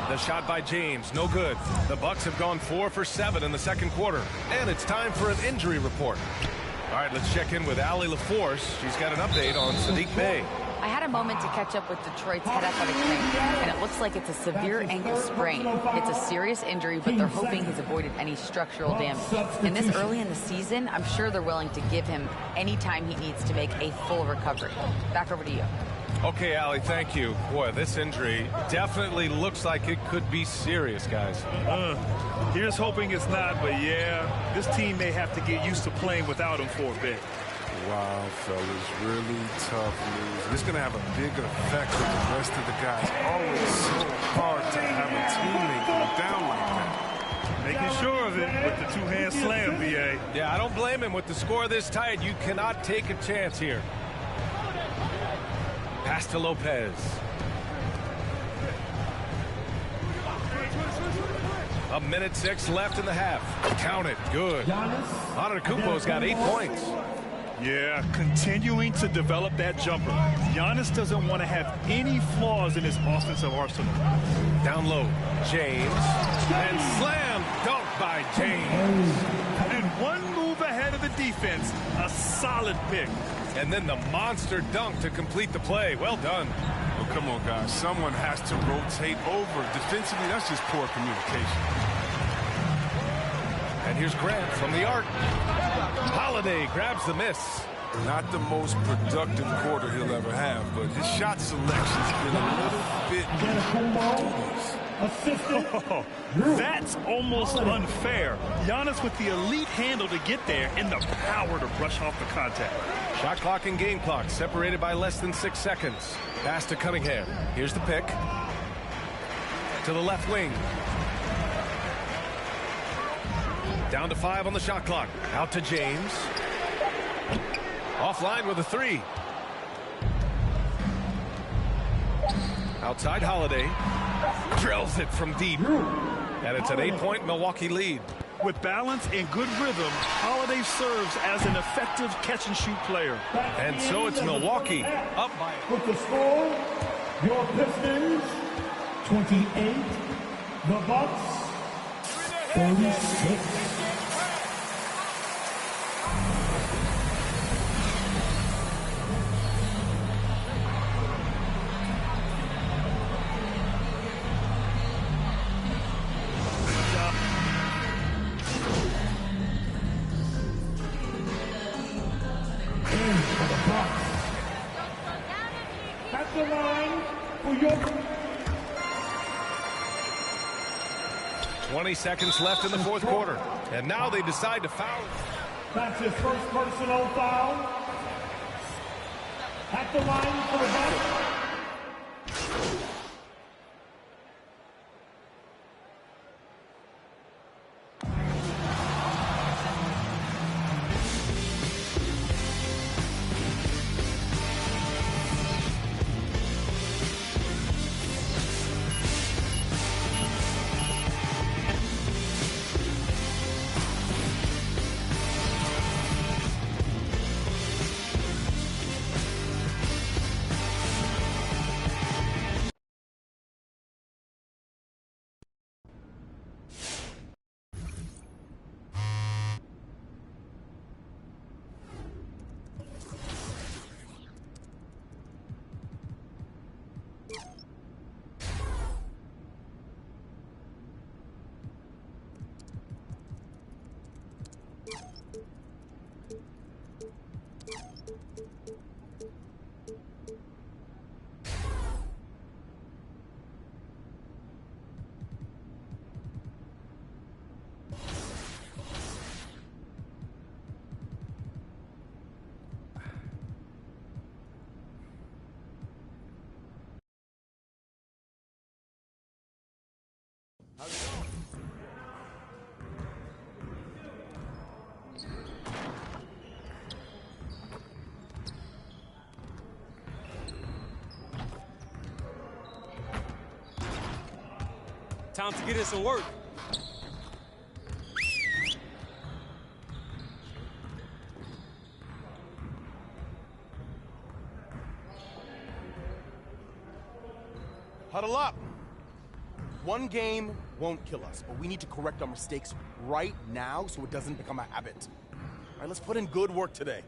The shot by James, no good. The Bucks have gone 4 for 7 in the second quarter. And it's time for an injury report. All right, let's check in with Allie LaForce. She's got an update on Sadiq Bey. I had a moment to catch up with Detroit's head athletic trainer, and it looks like it's a severe ankle sprain. It's a serious injury, but they're hoping he's avoided any structural damage. And this early in the season, I'm sure they're willing to give him any time he needs to make a full recovery. Back over to you. Okay, Allie, thank you. Boy, this injury definitely looks like it could be serious, guys. Here's hoping it's not, but yeah, this team may have to get used to playing without him for a bit. Wow, fellas, really tough news. And it's going to have a big effect on the rest of the guys. Always so hard to have a teammate go down like that. Making sure of it with the two-hand slam, B.A. Yeah, I don't blame him. With the score this tight, you cannot take a chance here. Pass to Lopez. A minute 6 left in the half. Count it. Good. Antetokounmpo's got 8 points. Yeah, continuing to develop that jumper. Giannis doesn't want to have any flaws in his offensive arsenal. Down low, James. And slam dunk by James. And one move ahead of the defense. A solid pick. And then the monster dunk to complete the play. Well done. Well, come on, guys. Someone has to rotate over. Defensively, that's just poor communication. And here's Grant from the arc. Holiday grabs the miss. Not the most productive quarter he'll ever have, but his shot selection's been a little bit dubious. That's almost unfair. Giannis with the elite handle to get there and the power to brush off the contact. Shot clock and game clock separated by less than 6 seconds. Pass to Cunningham. Here's the pick. To the left wing. Down to 5 on the shot clock. Out to James. Offline with a 3. Outside Holiday. Drills it from deep. And it's an 8-point Milwaukee lead. With balance and good rhythm, Holiday serves as an effective catch-and-shoot player. And so it's Milwaukee up by. With the score, your Pistons 28, the Bucks 36. At the line for your 20 seconds left in the fourth quarter. And now they decide to foul. That's his first personal foul. At the line for the Bucks. Time to get in some work. Huddle up. One game won't kill us, but we need to correct our mistakes right now so it doesn't become a habit. All right, let's put in good work today.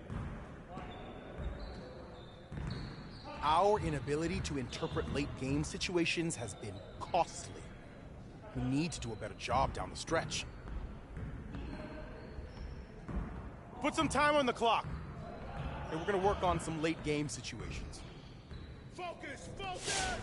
Our inability to interpret late game situations has been costly. We need to do a better job down the stretch. Put some time on the clock. And we're going to work on some late game situations. Focus! Focus!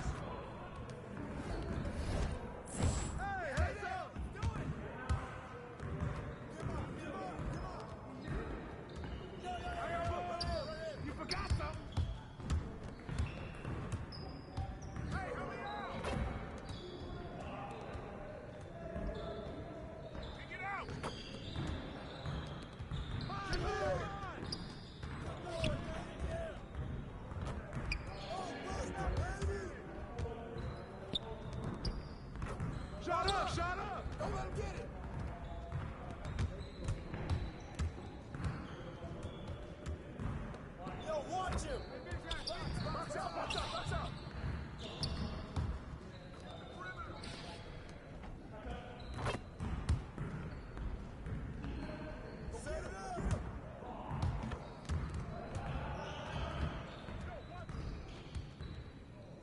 Shut up! Shut up! Don't let him get it! Yo, watch him! Watch out! Watch out! Watch out! Set it up!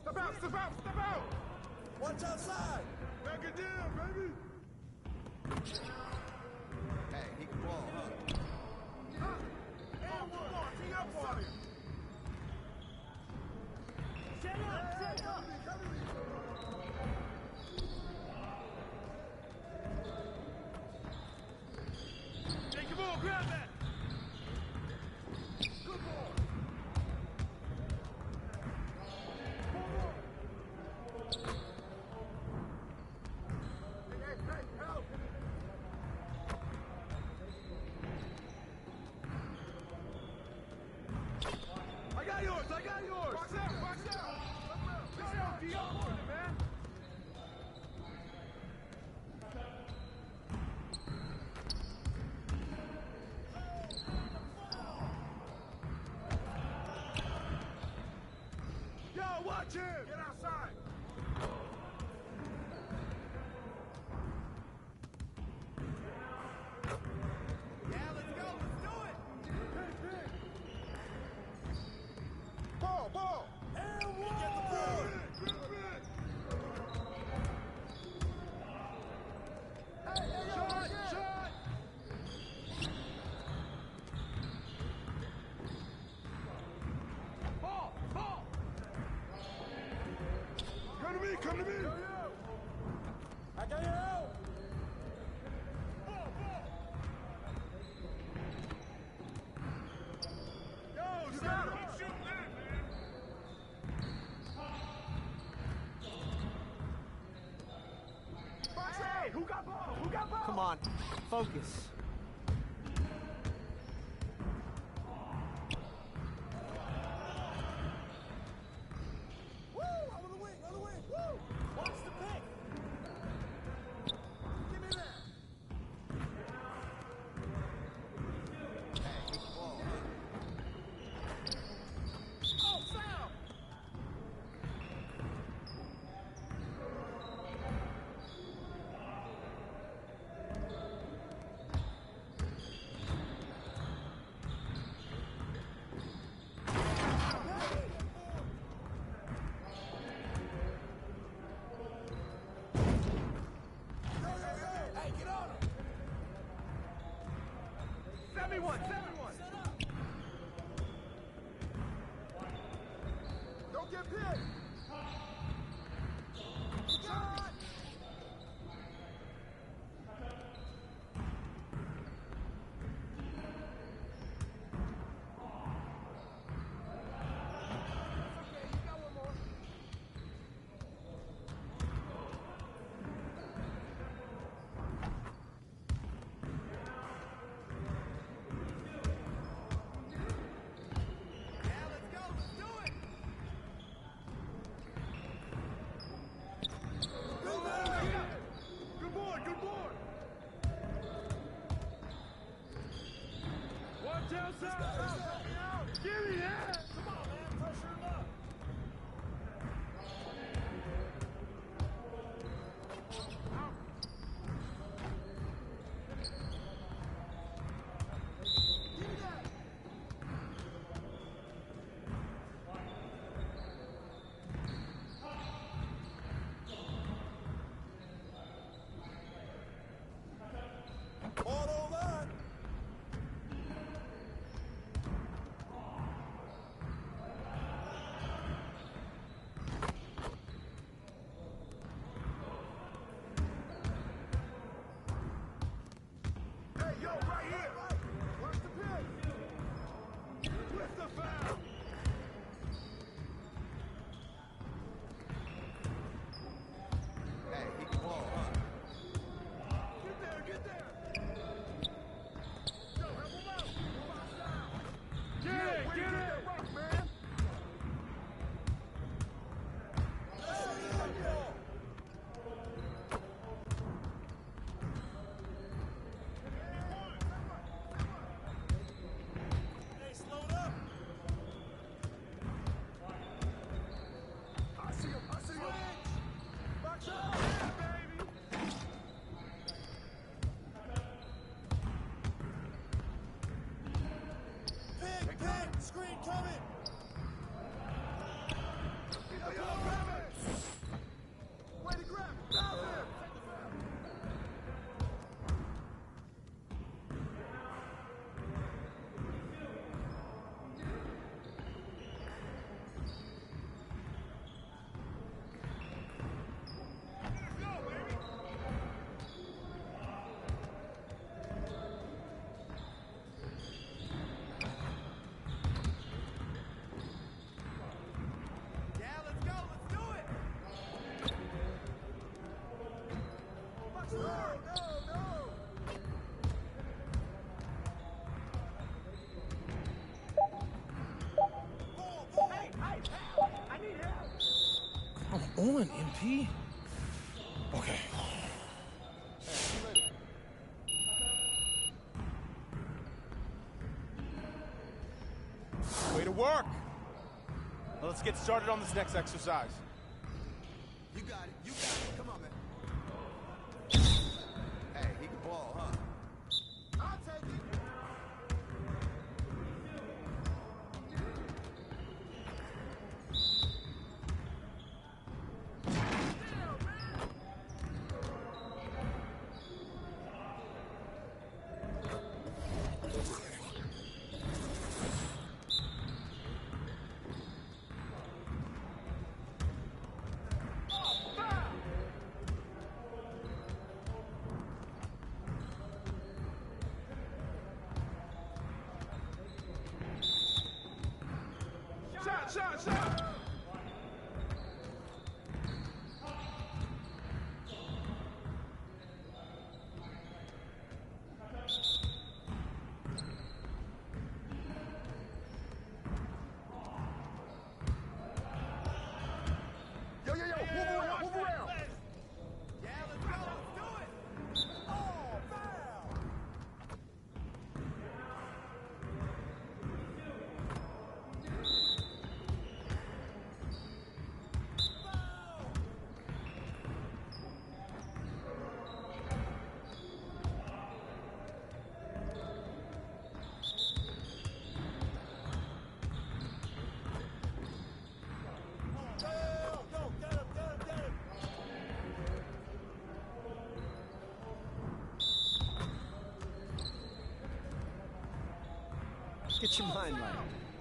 Step out! Step out! Step out! Watch outside! Back it down, baby! Hey, he can ball, huh? And one, tee up on him! Set up! Set up! Take the ball, grab that! Good ball! I got yours! I got yours! Box out! Box out! Box out! Be up on it, man! Yo, watch him! Get outside! Yeah, let's go! Let's do it! Big, big! Ball, ball! And one! Get the ball! Hey, hey, shot, shot! Ball, ball! Come to me, come to me! Yo, yo. I got you! Ball, ball! Yo, you got him! Shoot that, man! Hey, who got ball? Who got ball? Come on, focus. Woo! On the wing, on the wing! Woo! Watch the pick! Give me that! Hey, good ball. Oh, foul! Hey, get on him! 71, 71! Don't get picked! Shot! Okay, you got one more. Yeah, let's go, let's do it! Give me that! Come on, man. Pressure him up. Ball online. Hey, yo, right here. Watch the pitch. With the foul. Hey, he can ball, huh? Get there, get there. Yo, help him out. Get it, get it. Rock, man. Hey, slow it up. I see him, I see him. Box out. Yeah, baby. Pick, screen coming. Yo, grab it. Way to grab it. Foul him. Yeah, let's go. Let's do it. No, no, no. Ball. Hey, help. I need help. Come on, MP. Okay. Way to work. Now let's get started on this next exercise. You got it. You got it. Come on, man. Hey, he can ball, huh? I'll take it. Shot. Yo, move around. Yeah, let's go. Let's do it. Oh, foul. Go, get him. Get your mind right.